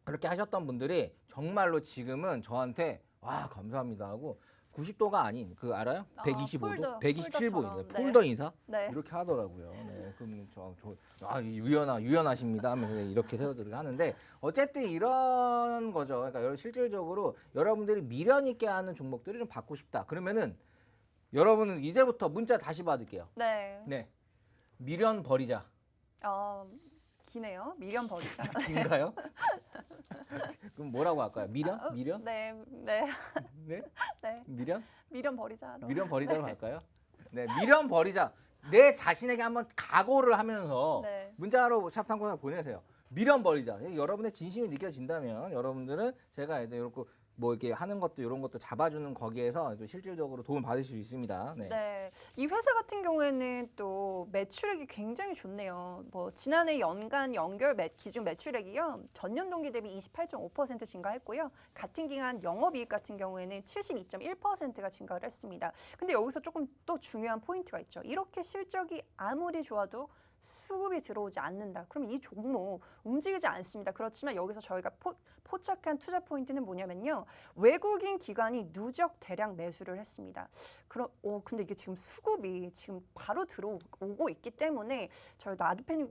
그렇게 하셨던 분들이 정말로 지금은 저한테 와 감사합니다 하고 90도가 아닌 그 알아요? 아, 125도, 폴더, 127도 폴더처럼. 네. 폴더 인사 네. 이렇게 하더라고요. 네, 그럼 유연하십니다 하면서 이렇게 세워드리고 하는데 어쨌든 이런 거죠. 그러니까 실질적으로 여러분들이 미련 있게 하는 종목들을 좀 받고 싶다. 그러면은 여러분은 이제부터 문자 다시 받을게요. 네. 네, 미련 버리자. 기네요. 미련 버리자. 인가요? 그럼 뭐라고 할까요? 미련? 미련? 네. 네. 네? 네. 미련? 미련 버리자로. 미련 버리자로 할까요? 네, 미련 버리자. 내 자신에게 한번 각오를 하면서 네. 문자로 샵3코너 보내세요. 미련 버리자. 여러분의 진심이 느껴진다면 여러분들은 제가 이제 이렇게 뭐 이렇게 하는 것도 이런 것도 잡아주는 거기에서 또 실질적으로 도움 받을 수 있습니다. 네. 네, 이 회사 같은 경우에는 또 매출액이 굉장히 좋네요. 뭐 지난해 연간 연결 기준 매출액이요 전년 동기 대비 28.5% 증가했고요. 같은 기간 영업이익 같은 경우에는 72.1%가 증가를 했습니다. 근데 여기서 조금 또 중요한 포인트가 있죠. 이렇게 실적이 아무리 좋아도 수급이 들어오지 않는다. 그럼 이 종목 움직이지 않습니다. 그렇지만 여기서 저희가 포착한 투자 포인트는 뭐냐면요. 외국인 기관이 누적 대량 매수를 했습니다. 근데 이게 지금 수급이 지금 바로 들어오고 있기 때문에 저희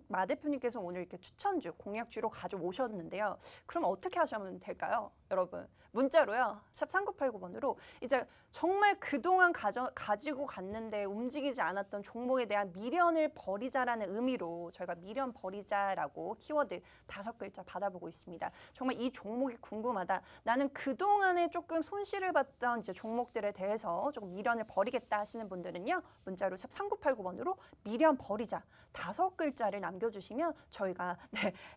마 대표님께서 오늘 이렇게 추천주, 공약주로 가져오셨는데요. 그럼 어떻게 하시면 될까요? 여러분 문자로요. 샵 3989번으로 이제 정말 그동안 가지고 갔는데 움직이지 않았던 종목에 대한 미련을 버리자라는 의미로 저희가 미련 버리자라고 키워드 5글자 받아보고 있습니다. 정말 이 종목이 궁금하다. 나는 그동안에 조금 손실을 봤던 이제 종목들에 대해서 조금 미련을 버리겠다 하시는 분들은요. 문자로 샵 3989번으로 미련 버리자 5글자를 남겨주시면 저희가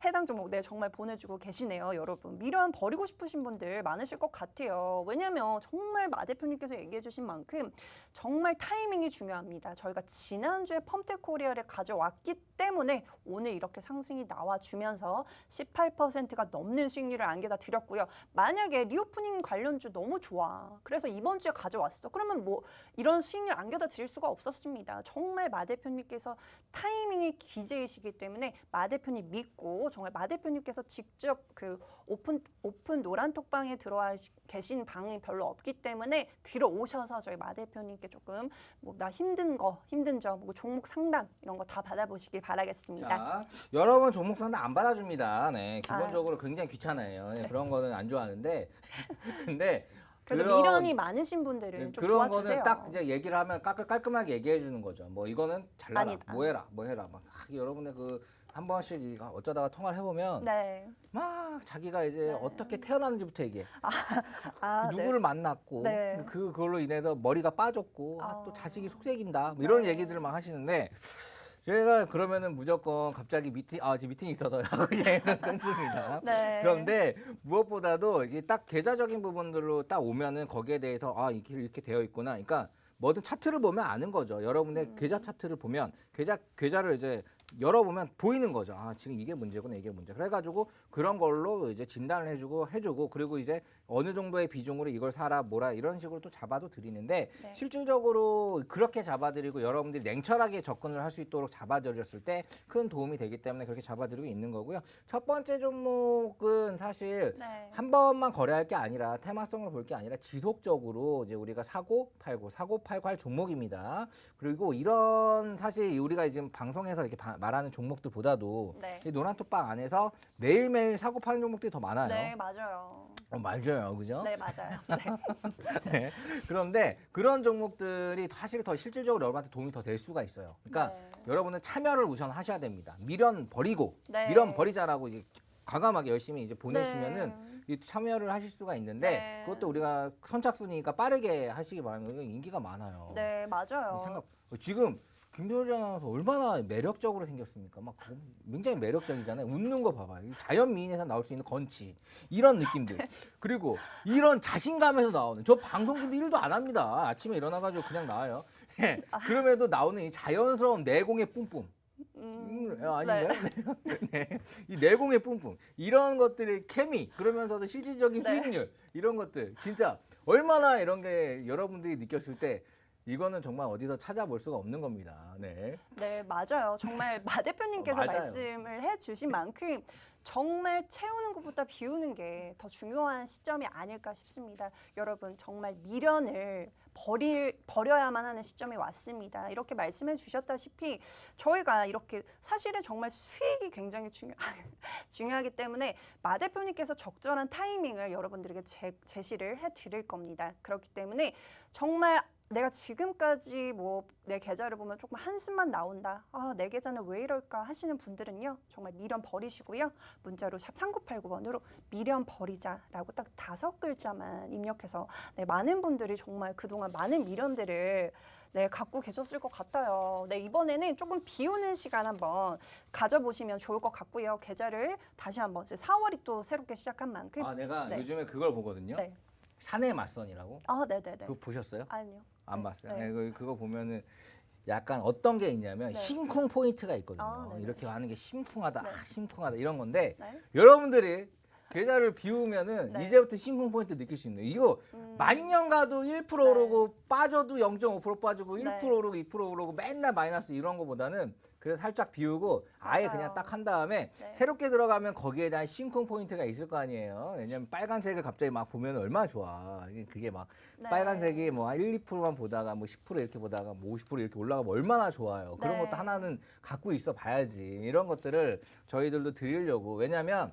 해당 종목 정말 보내주고 계시네요. 여러분. 미련 버리고 싶으신 분들 많으실 것 같아요. 왜냐하면 정말 마 대표님께서 얘기해 주신 만큼 정말 타이밍이 중요합니다. 저희가 지난주에 펌텍코리아를 가져왔기 때문에 오늘 이렇게 상승이 나와주면서 18%가 넘는 수익률을 안겨다 드렸고요. 만약에 리오프닝 관련주 너무 좋아. 그래서 이번 주에 가져왔어. 그러면 뭐 이런 수익률 안겨다 드릴 수가 없었습니다. 정말 마 대표님께서 타이밍이 기재이시기 때문에 마 대표님 믿고 정말 마 대표님께서 직접 그 오픈 노란톡방에 들어와 계신 방이 별로 없기 때문에 뒤로 오셔서 저희 마 대표님께 조금 뭐 나 힘든 점, 뭐 종목 상담 이런 거 다 받아보시길 바라겠습니다. 자, 여러분 종목 상담 안 받아줍니다. 네, 기본적으로 굉장히 귀찮아요. 네, 그런 거는 안 좋아하는데 근데 그래도 미련이 많으신 분들은 좀 그런 도와주세요. 거는 딱 이제 얘기를 하면 깔끔하게 얘기해 주는 거죠. 뭐 이거는 잘라라, 아니다. 뭐 해라 막 여러분의 그 한 번씩 어쩌다가 통화를 해보면 네. 막 자기가 이제 어떻게 태어났는지부터 얘기해. 누구를 만났고 네. 그걸로 인해서 머리가 빠졌고 또 자식이 속색인다 뭐 이런 얘기들을 막 하시는데 저희가 그러면은 무조건 갑자기 지금 미팅이 있어서 그냥 끊습니다. 네. 그런데 무엇보다도 이게 딱 계좌적인 부분들로 딱 오면은 거기에 대해서 이렇게 되어 있구나. 그러니까 뭐든 차트를 보면 아는 거죠. 여러분의 계좌 차트를 보면 계좌를 이제 열어보면 보이는 거죠. 지금 이게 문제구나, 이게 문제. 그래가지고 그런 걸로 이제 진단을 해주고 그리고 이제 어느 정도의 비중으로 이걸 사라, 뭐라 이런 식으로 또 잡아도 드리는데 네. 실질적으로 그렇게 잡아드리고 여러분들이 냉철하게 접근을 할 수 있도록 잡아드렸을 때 큰 도움이 되기 때문에 그렇게 잡아드리고 있는 거고요. 첫 번째 종목은 사실 네. 한 번만 거래할 게 아니라 테마성을 볼 게 아니라 지속적으로 이제 우리가 사고 팔고 할 종목입니다. 그리고 이런 사실 우리가 지금 방송에서 이렇게 말하는 종목들보다도 네. 이 노란톡방 안에서 매일매일 사고 파는 종목들이 더 많아요. 네, 맞아요. 맞아요, 그죠? 네, 맞아요. 네. 네. 그런데 그런 종목들이 사실 더 실질적으로 여러분한테 도움이 더 될 수가 있어요. 그러니까 네. 여러분은 참여를 우선 하셔야 됩니다. 미련 버리고 네. 미련 버리자라고 이제 과감하게 열심히 이제 보내시면은 네. 이 참여를 하실 수가 있는데 네. 그것도 우리가 선착순이니까 빠르게 하시기 바랍니다. 이거 인기가 많아요. 네, 맞아요. 지금 김도현 아나운서 얼마나 매력적으로 생겼습니까? 막 굉장히 매력적이잖아요. 웃는 거 봐봐요. 자연 미인에서 나올 수 있는 건치 이런 느낌들. 그리고 이런 자신감에서 나오는 저 방송 준비 1도 안 합니다. 아침에 일어나가지고 그냥 나와요. 예, 그럼에도 나오는 이 자연스러운 내공의 뿜뿜. 아닌가요? 네. 이 내공의 뿜뿜 이런 것들의 케미 그러면서도 실질적인 수익률 이런 것들 진짜 얼마나 이런 게 여러분들이 느꼈을 때 이거는 정말 어디서 찾아볼 수가 없는 겁니다. 네. 네, 맞아요. 정말 마 대표님께서 맞아요. 말씀을 해주신 만큼 정말 채우는 것보다 비우는 게 더 중요한 시점이 아닐까 싶습니다. 여러분 정말 미련을 버려야만 하는 시점이 왔습니다. 이렇게 말씀해 주셨다시피 저희가 이렇게 사실은 정말 수익이 굉장히 중요하기 때문에 마 대표님께서 적절한 타이밍을 여러분들에게 제시를 해드릴 겁니다. 그렇기 때문에 정말 내가 지금까지 뭐 내 계좌를 보면 조금 한숨만 나온다. 내 계좌는 왜 이럴까 하시는 분들은요. 정말 미련 버리시고요. 문자로 샵 3989번으로 미련 버리자라고 딱 5글자만 입력해서 많은 분들이 정말 그동안 많은 미련들을 갖고 계셨을 것 같아요. 이번에는 조금 비우는 시간 한번 가져보시면 좋을 것 같고요. 계좌를 다시 한번 이제 4월이 또 새롭게 시작한 만큼 내가 요즘에 그걸 보거든요. 네. 사내 맞선이라고. 네네네. 그거 보셨어요? 아니요. 안 봤어요. 네. 그거 보면은 약간 어떤 게 있냐면 네. 심쿵 포인트가 있거든요. 네네. 이렇게 하는 게 심쿵하다, 네. 심쿵하다 이런 건데 네. 여러분들이 계좌를 비우면은 네. 이제부터 심쿵 포인트 느낄 수 있는 이거 만년 가도 1% 오르고 빠져도 0.5% 빠지고 1% 네. 오르고 2% 오르고 맨날 마이너스 이런 거보다는 그래서 살짝 비우고 아예 맞아요. 그냥 딱 한 다음에 네. 새롭게 들어가면 거기에 대한 심쿵 포인트가 있을 거 아니에요. 왜냐면 빨간색을 갑자기 막 보면 얼마나 좋아. 그게 막 네. 빨간색이 뭐 1, 2%만 보다가 뭐 10% 이렇게 보다가 뭐 50% 이렇게 올라가면 얼마나 좋아요. 그런 네. 것도 하나는 갖고 있어 봐야지. 이런 것들을 저희들도 드리려고. 왜냐면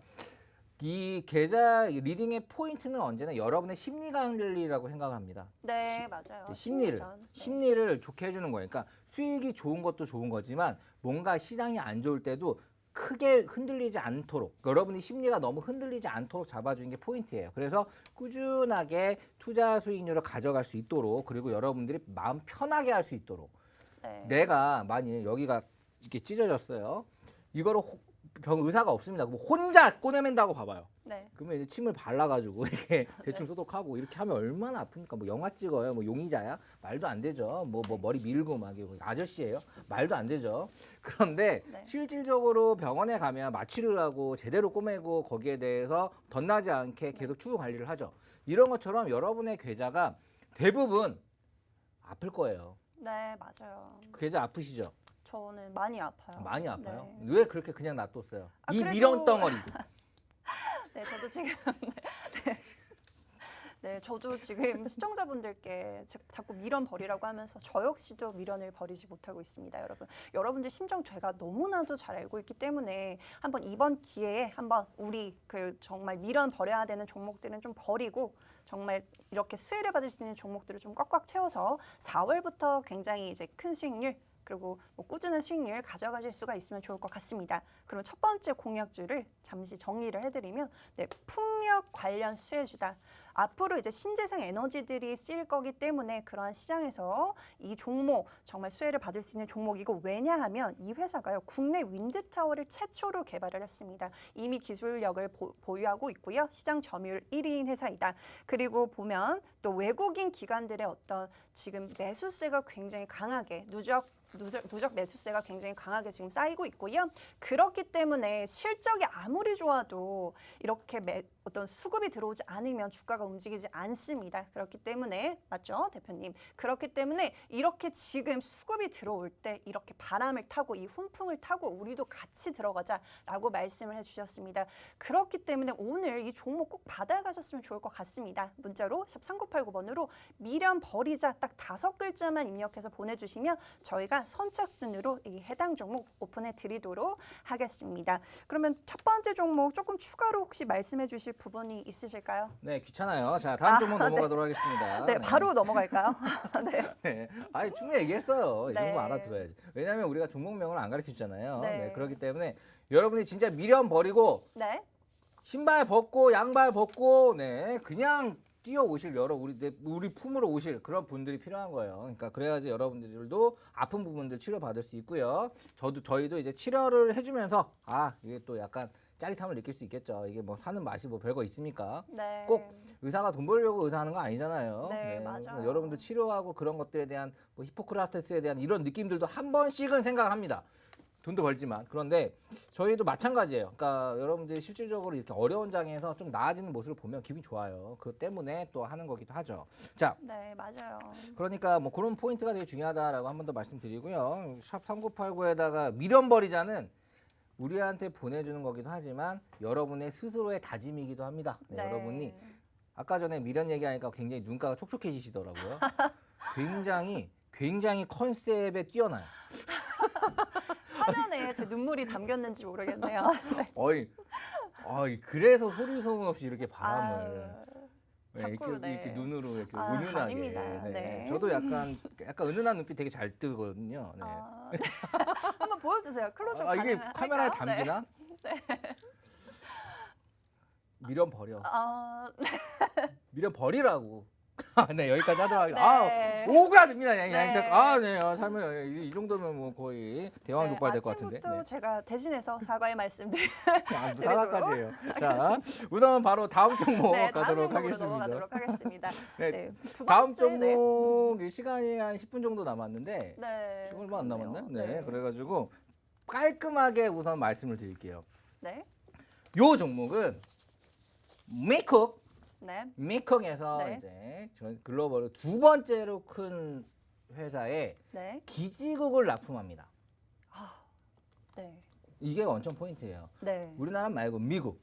이 계좌 리딩의 포인트는 언제나 여러분의 심리 관리라고 생각합니다. 네, 맞아요. 심리를 심리전. 네. 좋게 해주는 거예요. 그러니까 수익이 좋은 것도 좋은 거지만 뭔가 시장이 안 좋을 때도 크게 흔들리지 않도록 여러분이 심리가 너무 흔들리지 않도록 잡아주는 게 포인트예요. 그래서 꾸준하게 투자 수익률을 가져갈 수 있도록 그리고 여러분들이 마음 편하게 할 수 있도록 네. 내가 만일 여기가 이렇게 찢어졌어요. 이거를 병 의사가 없습니다. 그럼 혼자 꺼내맨다고 봐봐요. 네. 그러면 이제 침을 발라가지고 이렇게 대충 소독하고 이렇게 하면 얼마나 아픕니까? 뭐 영화 찍어요, 뭐 용의자야? 말도 안 되죠. 뭐 머리 밀고 막 이거 아저씨예요? 말도 안 되죠. 그런데 네. 실질적으로 병원에 가면 마취를 하고 제대로 꼬매고 거기에 대해서 덧나지 않게 계속 추후 관리를 하죠. 이런 것처럼 여러분의 계좌가 대부분 아플 거예요. 네, 맞아요. 계좌 아프시죠? 저는 많이 아파요. 많이 아파요. 네. 왜 그렇게 그냥 놔뒀어요? 아, 이 그래도- 미련 덩어리. 네, 저도 지금 네, 저도 지금 시청자분들께 자꾸 미련 버리라고 하면서 저 역시도 미련을 버리지 못하고 있습니다, 여러분. 여러분들 심정 제가 너무나도 잘 알고 있기 때문에 한번 이번 기회에 한번 우리 그 정말 미련 버려야 되는 종목들은 좀 버리고 정말 이렇게 수혜를 받을 수 있는 종목들을 좀 꽉꽉 채워서 4월부터 굉장히 이제 큰 수익률 그리고 뭐 꾸준한 수익률 가져가실 수가 있으면 좋을 것 같습니다. 그럼 첫 번째 공약주를 잠시 정리를 해드리면 네, 풍력 관련 수혜주다. 앞으로 이제 신재생 에너지들이 쓰일 거기 때문에 그러한 시장에서 이 종목 정말 수혜를 받을 수 있는 종목이고 왜냐하면 이 회사가요 국내 윈드타워를 최초로 개발을 했습니다. 이미 기술력을 보유하고 있고요. 시장 점유율 1위인 회사이다. 그리고 보면 또 외국인 기관들의 어떤 지금 매수세가 굉장히 강하게 누적 매수세가 굉장히 강하게 지금 쌓이고 있고요. 그렇기 때문에 실적이 아무리 좋아도 이렇게 어떤 수급이 들어오지 않으면 주가가 움직이지 않습니다. 그렇기 때문에 맞죠, 대표님? 그렇기 때문에 이렇게 지금 수급이 들어올 때 이렇게 바람을 타고 이 훈풍을 타고 우리도 같이 들어가자라고 말씀을 해주셨습니다. 그렇기 때문에 오늘 이 종목 꼭 받아가셨으면 좋을 것 같습니다. 문자로 샵 3989번으로 미련 버리자 딱 5글자만 입력해서 보내주시면 저희가 선착순으로 이 해당 종목 오픈해 드리도록 하겠습니다. 그러면 첫 번째 종목 조금 추가로 혹시 말씀해 주실 부분이 있으실까요? 네, 귀찮아요. 자, 다음 종목 넘어가도록 하겠습니다. 네, 바로 넘어갈까요? 네. 네. 아니, 충분히 얘기했어요. 이런 네. 거 알아들어야지. 왜냐하면 우리가 종목명을 안 가르쳐 주잖아요. 네. 네, 그렇기 때문에 여러분이 진짜 미련 버리고 네. 신발 벗고 양발 벗고 네, 그냥 뛰어오실 우리 품으로 오실 그런 분들이 필요한 거예요. 그러니까 그래야지 여러분들도 아픈 부분들 치료받을 수 있고요. 저희도 이제 치료를 해주면서 이게 또 약간 짜릿함을 느낄 수 있겠죠. 이게 뭐 사는 맛이 뭐 별거 있습니까? 네. 꼭 의사가 돈 벌려고 의사하는 거 아니잖아요. 네, 맞아요. 여러분들 치료하고 그런 것들에 대한 뭐 히포크라테스에 대한 이런 느낌들도 한 번씩은 생각을 합니다. 돈도 벌지만 그런데 저희도 마찬가지예요. 그러니까 여러분들이 실질적으로 이렇게 어려운 장에서 좀 나아지는 모습을 보면 기분이 좋아요. 그 때문에 또 하는 거기도 하죠. 자, 네, 맞아요. 그러니까 뭐 그런 포인트가 되게 중요하다라고 한 번 더 말씀드리고요. 샵 3989에다가 미련 버리자는 우리한테 보내주는 거기도 하지만 여러분의 스스로의 다짐이기도 합니다. 네, 여러분이 아까 전에 미련 얘기하니까 굉장히 눈가가 촉촉해지시더라고요. 굉장히 컨셉에 뛰어나요. 화면에 제 눈물이 담겼는지 모르겠네요. 네. 어이, 그래서 소리 소문 없이 이렇게 바람을 자꾸 이렇게 눈으로 이렇게 은은하게. 아닙니다. 네. 저도 약간 은은한 눈빛 되게 잘 뜨거든요. 네. 네. 한번 보여주세요. 클로즈업 이게 가능할까요? 카메라에 담기나? 네. 미련 버려. 네. 미련 버리라고. 네, 여기까지 하도록 네. 하겠습니다. 오그라듭니다. 네. 네, 살면 이 정도면 뭐 거의 대왕 족발 될 것 같은데. 아침부터 제가 대신해서 사과의 말씀드리도록 사과까지예요. 자, 우선 바로 다음 종목 네, 다음 가도록 종목으로 하겠습니다. 넘어가도록 하겠습니다. 네, 네, 두 다음 번째, 네. 종목 시간이 한 10분 정도 남았는데 네, 얼마 안 그렇네요. 남았네. 네, 그래가지고 깔끔하게 우선 말씀을 드릴게요. 네, 요 종목은 네, 메이커에서 네. 이제 글로벌 두 번째로 큰 회사에 네, 기지국을 납품합니다. 네, 이게 원천 포인트예요. 네. 우리나라 말고 미국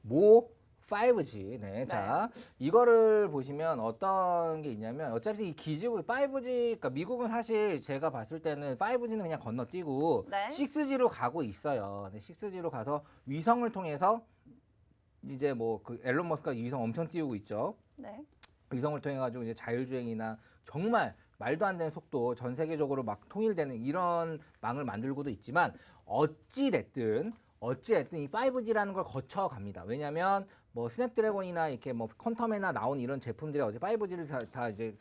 5G. 네. 자, 이거를 보시면 어떤 게 있냐면 어차피 이 기지국 5G 그러니까 미국은 사실 제가 봤을 때는 5G는 그냥 건너뛰고 네. 6G로 가고 있어요. 네, 6G로 가서 위성을 통해서 이제 뭐 그 앨런 머스크가 위성 엄청 띄우고 있죠. 네. 위성을 통해 가지고 이제 자율주행이나 정말 말도 안 되는 속도 전 세계적으로 막 통일되는 이런 망을 만들고도 있지만 어찌 됐든 이 5G라는 걸 거쳐갑니다. 왜냐하면 뭐 스냅드래곤이나 이렇게 뭐 퀀텀에나 나온 이런 제품들이 어제 5G를 다 이제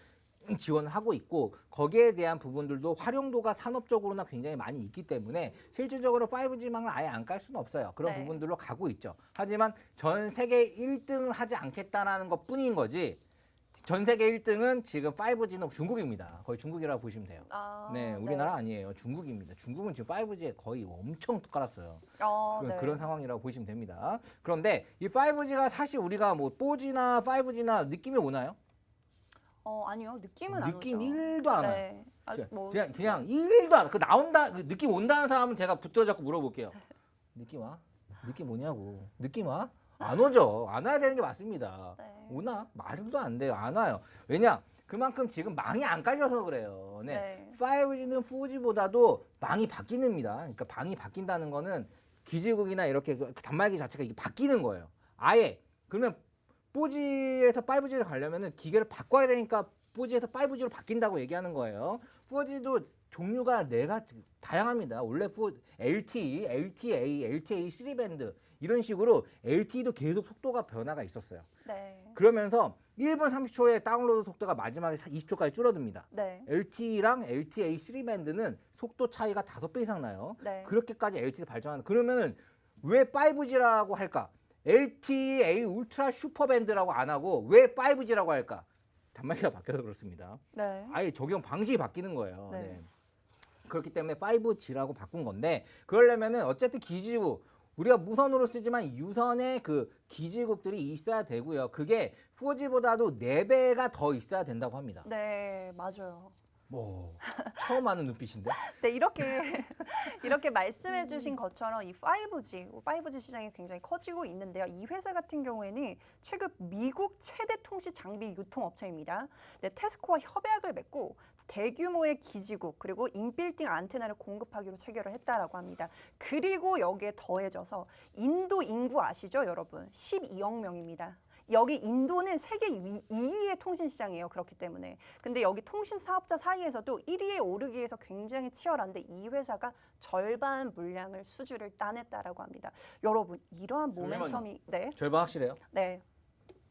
지원하고 있고 거기에 대한 부분들도 활용도가 산업적으로나 굉장히 많이 있기 때문에 실질적으로 5G망을 아예 안 깔 수는 없어요. 그런 네. 부분들로 가고 있죠. 하지만 전 세계 1등을 하지 않겠다라는 것뿐인 거지. 전 세계 1등은 지금 5G는 중국입니다. 거의 중국이라고 보시면 돼요. 아, 네, 우리나라 아니에요. 중국입니다. 중국은 지금 5G에 거의 엄청 깔았어요. 네. 그런 상황이라고 보시면 됩니다. 그런데 이 5G가 사실 우리가 뭐 4G나 5G나 느낌이 오나요? 아니요. 느낌은 안 느낌 오죠. 1도 안 와요. 네. 뭐 그냥 1도 안 와. 그 나온다, 그 느낌 온다는 사람은 제가 붙들어 잡고 물어볼게요. 느낌 와? 느낌 오냐고. 느낌 와? 안 오죠. 안 와야 되는 게 맞습니다. 네. 오나? 말도 안 돼요. 안 와요. 왜냐? 그만큼 지금 망이 안 깔려서 그래요. 네. 네. 5G는 4G보다도 망이 바뀌는입니다. 그러니까 망이 바뀐다는 거는 기지국이나 이렇게 그 단말기 자체가 이게 바뀌는 거예요. 아예. 그러면 4G에서 5G를 가려면은 기계를 바꿔야 되니까 4G에서 5G로 바뀐다고 얘기하는 거예요. 4G도 종류가 다양합니다. 원래 LTE, LTA, LTA 3밴드 이런 식으로 LTE도 계속 속도가 변화가 있었어요. 네. 그러면서 1분 30초의 다운로드 속도가 마지막에 20초까지 줄어듭니다. 네. LTE랑 LTA 3밴드는 속도 차이가 5배 이상 나요. 네. 그렇게까지 LTE가 발전하는 그러면은 왜 5G라고 할까? LTE 울트라 슈퍼밴드라고 안 하고 왜 5G라고 할까? 단말기가 바뀌어서 그렇습니다. 네. 아예 적용 방식이 바뀌는 거예요. 네. 네. 그렇기 때문에 5G라고 바꾼 건데 그러려면은 어쨌든 기지국 우리가 무선으로 쓰지만 유선의 그 기지국들이 있어야 되고요. 그게 4G보다도 4배가 더 있어야 된다고 합니다. 네, 맞아요. 뭐 처음 하는 눈빛인데? 네, 이렇게 말씀해 주신 것처럼 이 5G 시장이 굉장히 커지고 있는데요. 이 회사 같은 경우에는 최근 미국 최대 통신 장비 유통업체입니다. 네, 테스코와 협약을 맺고 대규모의 기지국 그리고 인빌딩 안테나를 공급하기로 체결을 했다라고 합니다. 그리고 여기에 더해져서 인도 인구 아시죠, 여러분? 12억 명입니다. 여기 인도는 세계 2위의 통신 시장이에요. 그렇기 때문에. 근데 여기 통신 사업자 사이에서도 1위에 오르기 위해서 굉장히 치열한데 이 회사가 절반 물량을 수주를 따냈다라고 합니다. 여러분, 이러한 모멘텀이 네. 절반 확실해요? 네.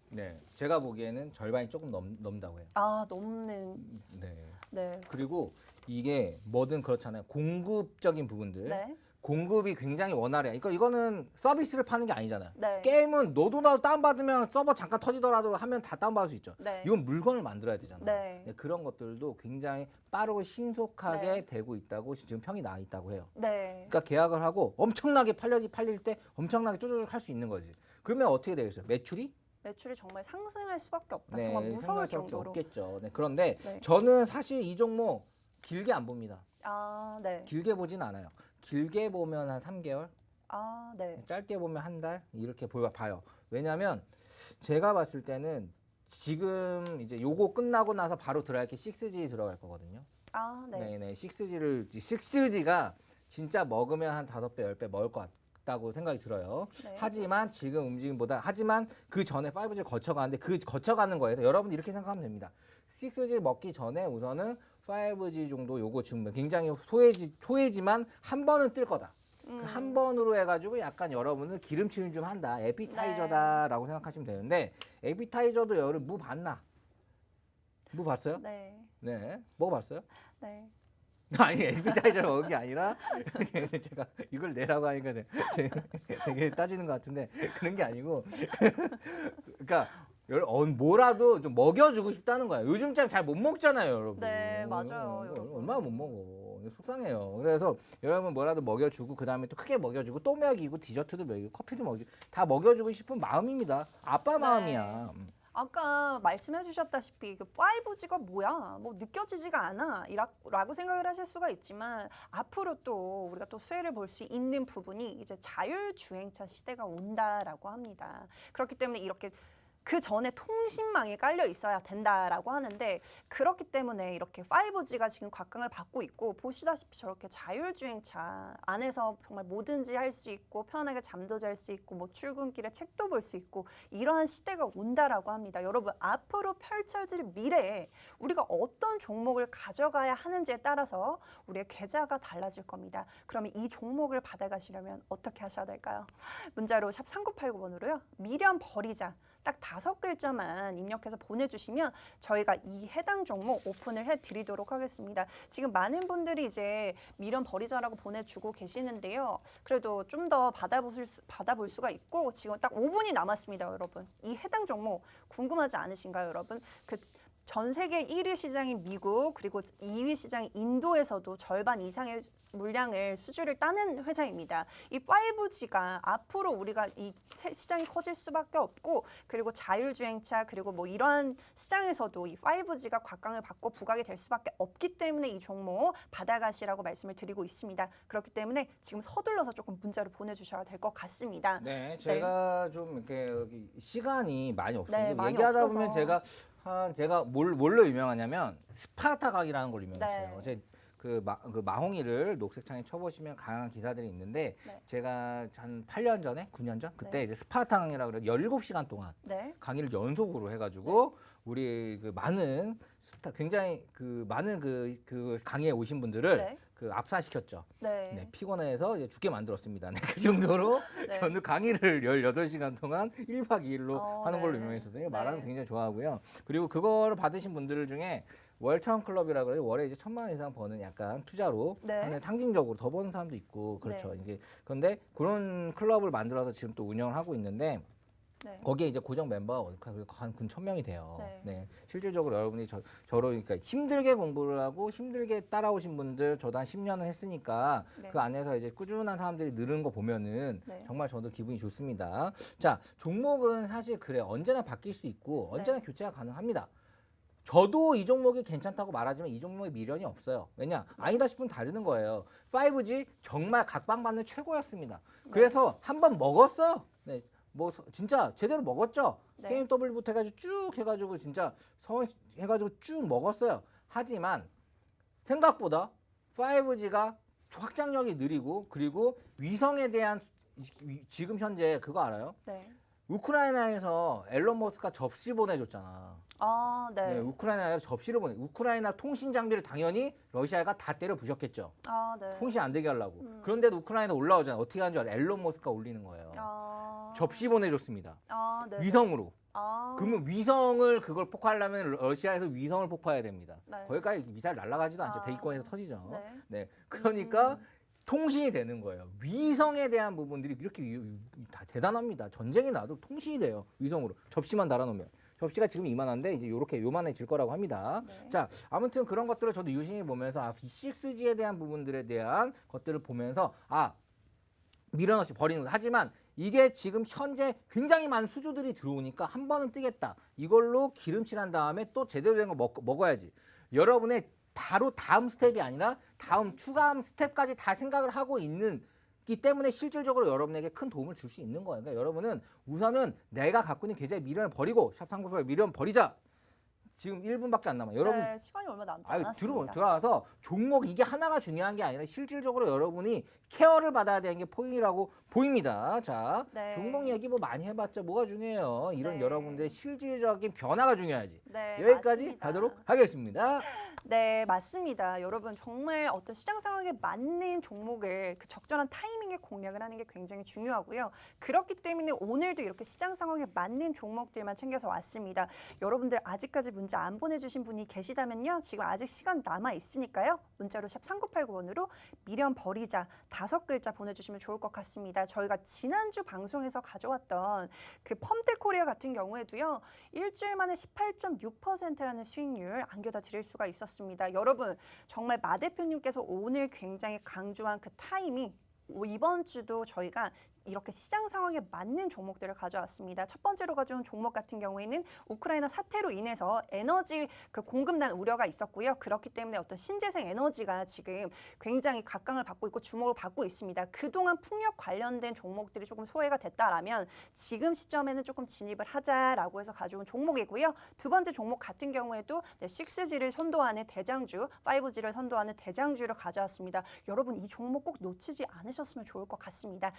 네. 제가 보기에는 절반이 조금 넘는다고 해요. 넘는 네. 네. 그리고 이게 뭐든 그렇잖아요. 공급적인 부분들. 네. 공급이 굉장히 원활해요. 이거는 서비스를 파는 게 아니잖아요. 네. 게임은 너도 나도 다운받으면 서버 잠깐 터지더라도 하면 다 다운받을 수 있죠. 네. 이건 물건을 만들어야 되잖아요. 네. 네, 그런 것들도 굉장히 빠르고 신속하게 네. 되고 있다고 지금 평이 나 있다고 해요. 네. 그러니까 계약을 하고 엄청나게 팔릴 때 엄청나게 쭈쭈쭈 할 수 있는 거지. 그러면 어떻게 되겠어요? 매출이? 매출이 정말 상승할 수밖에 없다. 네, 정말 무서울 상당할 수밖에 정도로. 없겠죠. 네, 그런데 네. 저는 사실 이 종목 길게 안 봅니다. 네. 길게 보진 않아요. 길게 보면 한 3개월, 네. 짧게 보면 한 달 이렇게 봐요. 왜냐하면 제가 봤을 때는 지금 이제 요거 끝나고 나서 바로 들어갈 게 6G 들어갈 거거든요. 네. 네네 6G가 진짜 먹으면 한 5배, 10배 먹을 것 같다고 생각이 들어요. 네. 하지만 지금 움직임보다 하지만 그 전에 5G를 거쳐가는데 그 거쳐가는 거에서 여러분 이렇게 생각하면 됩니다. 6G 먹기 전에 우선은 5G 정도 요거 지금 굉장히 소외지만 한 번은 뜰 거다. 그 한 번으로 해가지고 약간 여러분을 기름칠을 좀 한다. 에피타이저다라고 생각하시면 되는데 에피타이저도 여러분 무 봤나? 무 봤어요? 네. 네. 먹어봤어요? 네. 아니 에피타이저를 먹은 게 아니라 제가 이걸 내라고 하니까 되게 따지는 것 같은데 그런 게 아니고 그러니까 뭐라도 좀 먹여주고 싶다는 거야. 요즘 잘 못 먹잖아요, 여러분. 네, 맞아요, 여러분. 얼마나 못 먹어. 속상해요. 그래서 여러분 뭐라도 먹여주고 그 다음에 또 크게 먹여주고 또 먹이고 디저트도 먹이고 커피도 먹이고 다 먹여주고 싶은 마음입니다. 아빠 마음이야. 아까 말씀해 주셨다시피 그 5G가 뭐야? 뭐 느껴지지가 않아. 라고 생각을 하실 수가 있지만 앞으로 또 우리가 또 수혜를 볼 수 있는 부분이 이제 자율주행차 시대가 온다라고 합니다. 그렇기 때문에 이렇게 그 전에 통신망이 깔려 있어야 된다라고 하는데 그렇기 때문에 이렇게 5G가 지금 곽강을 받고 있고 보시다시피 저렇게 자율주행차 안에서 정말 뭐든지 할 수 있고 편하게 잠도 잘 수 있고 뭐 출근길에 책도 볼 수 있고 이러한 시대가 온다라고 합니다. 여러분 앞으로 펼쳐질 미래에 우리가 어떤 종목을 가져가야 하는지에 따라서 우리의 계좌가 달라질 겁니다. 그러면 이 종목을 받아가시려면 어떻게 하셔야 될까요? 문자로 샵 3989번으로요. 미련 버리자. 딱 5글자만 입력해서 보내주시면 저희가 이 해당 종목 오픈을 해드리도록 하겠습니다. 지금 많은 분들이 이제 미련 버리자라고 보내주고 계시는데요. 그래도 좀 더 받아볼 수가 있고 지금 딱 5분이 남았습니다, 여러분. 이 해당 종목 궁금하지 않으신가요, 여러분? 전 세계 1위 시장인 미국 그리고 2위 시장인 인도에서도 절반 이상의 물량을 수주를 따는 회사입니다. 이 5G가 앞으로 우리가 이 시장이 커질 수밖에 없고 그리고 자율주행차 그리고 뭐 이러한 시장에서도 이 5G가 곽강을 받고 부각이 될 수밖에 없기 때문에 이 종목 받아가시라고 말씀을 드리고 있습니다. 그렇기 때문에 지금 서둘러서 조금 문자로 보내주셔야 될 것 같습니다. 네, 제가 좀 이렇게 여기 시간이 많이 없습니다. 네, 많이 얘기하다 없어서. 보면 제가 뭘로 유명하냐면 스파르타 각이라는 걸로 유명했어요. 네. 그 마홍이를 녹색창에 쳐보시면 강한 기사들이 있는데 네. 제가 한 8년 전에 9년 전 그때 네. 이제 스파르타 강이라고 그래 17시간 동안 네. 강의를 연속으로 해가지고 우리 그 많은 굉장히 그 많은 그 강의에 오신 분들을 네. 그 압사시켰죠. 네. 네, 피곤해서 이제 죽게 만들었습니다. 네, 그 정도로 네. 저는 강의를 18시간 동안 1박 2일로 하는 걸로 네. 유명했었어요. 말하는 거 네. 굉장히 좋아하고요. 그리고 그거를 받으신 분들 중에 월천 클럽이라고 그래요. 월에 이제 1,000만 원 이상 버는 약간 투자로 네. 하는 상징적으로 더 버는 사람도 있고 그렇죠. 네. 이게 그런데 그런 클럽을 만들어서 지금 또 운영을 하고 있는데 네. 거기에 이제 고정 멤버가 한 근 1,000명이 돼요. 네. 네. 실질적으로 여러분이 저로 그러니까 힘들게 공부를 하고 힘들게 따라오신 분들 저도 한 10년을 했으니까 네. 그 안에서 이제 꾸준한 사람들이 늘은 거 보면은 네. 정말 저도 기분이 좋습니다. 자, 종목은 사실 그래 언제나 바뀔 수 있고 언제나 네. 교체가 가능합니다. 저도 이 종목이 괜찮다고 말하지만 이 종목에 미련이 없어요. 왜냐? 아니다 싶으면 다르는 거예요. 5G 정말 각광받는 최고였습니다. 그래서 한번 먹었어요. 네. 뭐 진짜 제대로 먹었죠. 네. KMW부터 해가지고 쭉 해가지고 진짜 서원 해가지고 쭉 먹었어요. 하지만 생각보다 5G가 확장력이 느리고 그리고 위성에 대한 지금 현재 그거 알아요? 네. 우크라이나에서 앨런 머스크가 접시 보내줬잖아. 아, 네. 네, 우크라이나에서 접시를 보내. 우크라이나 통신 장비를 당연히 러시아가 다 때려 부셨겠죠. 아, 네. 통신 안 되게 하려고. 그런데도 우크라이나 올라오잖아. 어떻게 하는 줄 알아? 앨런 머스크가 올리는 거예요. 아. 접시 보내줬습니다. 아, 네. 위성으로. 아. 그러면 위성을 그걸 폭파하려면 러시아에서 위성을 폭파해야 됩니다. 네. 거기까지 미사일 날아가지도 않죠. 아. 대기권에서 터지죠. 네. 네. 그러니까 통신이 되는 거예요. 위성에 대한 부분들이 이렇게 다 대단합니다. 전쟁이 나도 통신이 돼요. 위성으로. 접시만 달아놓으면. 접시가 지금 이만한데 이제 요만해질 거라고 합니다. 네. 자, 아무튼 그런 것들을 저도 유심히 보면서 6G에 대한 부분들에 대한 것들을 보면서 미련 없이 버리는 거. 하지만 이게 지금 현재 굉장히 많은 수주들이 들어오니까 한 번은 뜨겠다. 이걸로 기름칠한 다음에 또 제대로 된 거 먹어야지. 여러분의 바로 다음 스텝이 아니라 다음 추가한 스텝까지 다 생각을 하고 있기 때문에 실질적으로 여러분에게 큰 도움을 줄 수 있는 거예요. 그러니까 여러분은 우선은 내가 갖고 있는 계좌의 미련을 버리고 샵3988 미련 버리자. 지금 1분밖에 안 남아요. 여러분 네, 시간이 얼마 남지 않았습니다. 들어와서 종목 이게 하나가 중요한 게 아니라 실질적으로 여러분이 케어를 받아야 되는 게 포인트라고 보입니다. 자, 네. 종목 얘기 뭐 많이 해봤자 뭐가 중요해요. 이런 네. 여러분들의 실질적인 변화가 중요하지. 네, 여기까지 맞습니다. 가도록 하겠습니다. 네, 맞습니다. 여러분 정말 어떤 시장 상황에 맞는 종목을 그 적절한 타이밍에 공략을 하는 게 굉장히 중요하고요. 그렇기 때문에 오늘도 이렇게 시장 상황에 맞는 종목들만 챙겨서 왔습니다. 여러분들 아직까지 문자 안 보내주신 분이 계시다면요. 지금 아직 시간 남아 있으니까요. 문자로 샵 3989번으로 미련 버리자 5글자 보내주시면 좋을 것 같습니다. 저희가 지난주 방송에서 가져왔던 그 펌텍코리아 같은 경우에도요. 일주일 만에 18.6%라는 수익률 안겨다 드릴 수가 있었습니다. 여러분 정말 마 대표님께서 오늘 굉장히 강조한 그 타이밍 이번 주도 저희가 이렇게 시장 상황에 맞는 종목들을 가져왔습니다. 첫 번째로 가져온 종목 같은 경우에는 우크라이나 사태로 인해서 에너지 그 공급난 우려가 있었고요. 그렇기 때문에 어떤 신재생 에너지가 지금 굉장히 각광을 받고 있고 주목을 받고 있습니다. 그동안 풍력 관련된 종목들이 조금 소외가 됐다라면 지금 시점에는 조금 진입을 하자라고 해서 가져온 종목이고요. 두 번째 종목 같은 경우에도 6G를 선도하는 대장주, 5G를 선도하는 대장주를 가져왔습니다. 여러분 이 종목 꼭 놓치지 않으셨으면 좋을 것 같습니다.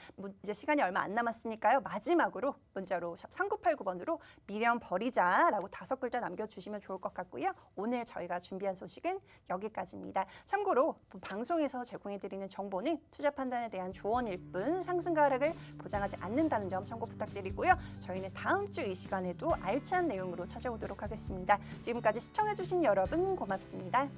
이제 시간이 얼마 안 남았으니까요. 마지막으로 문자로 샵 3989번으로 미련 버리자라고 5글자 남겨주시면 좋을 것 같고요. 오늘 저희가 준비한 소식은 여기까지입니다. 참고로 방송에서 제공해드리는 정보는 투자 판단에 대한 조언일 뿐 상승과 하락을 보장하지 않는다는 점 참고 부탁드리고요. 저희는 다음 주 이 시간에도 알찬 내용으로 찾아오도록 하겠습니다. 지금까지 시청해주신 여러분 고맙습니다.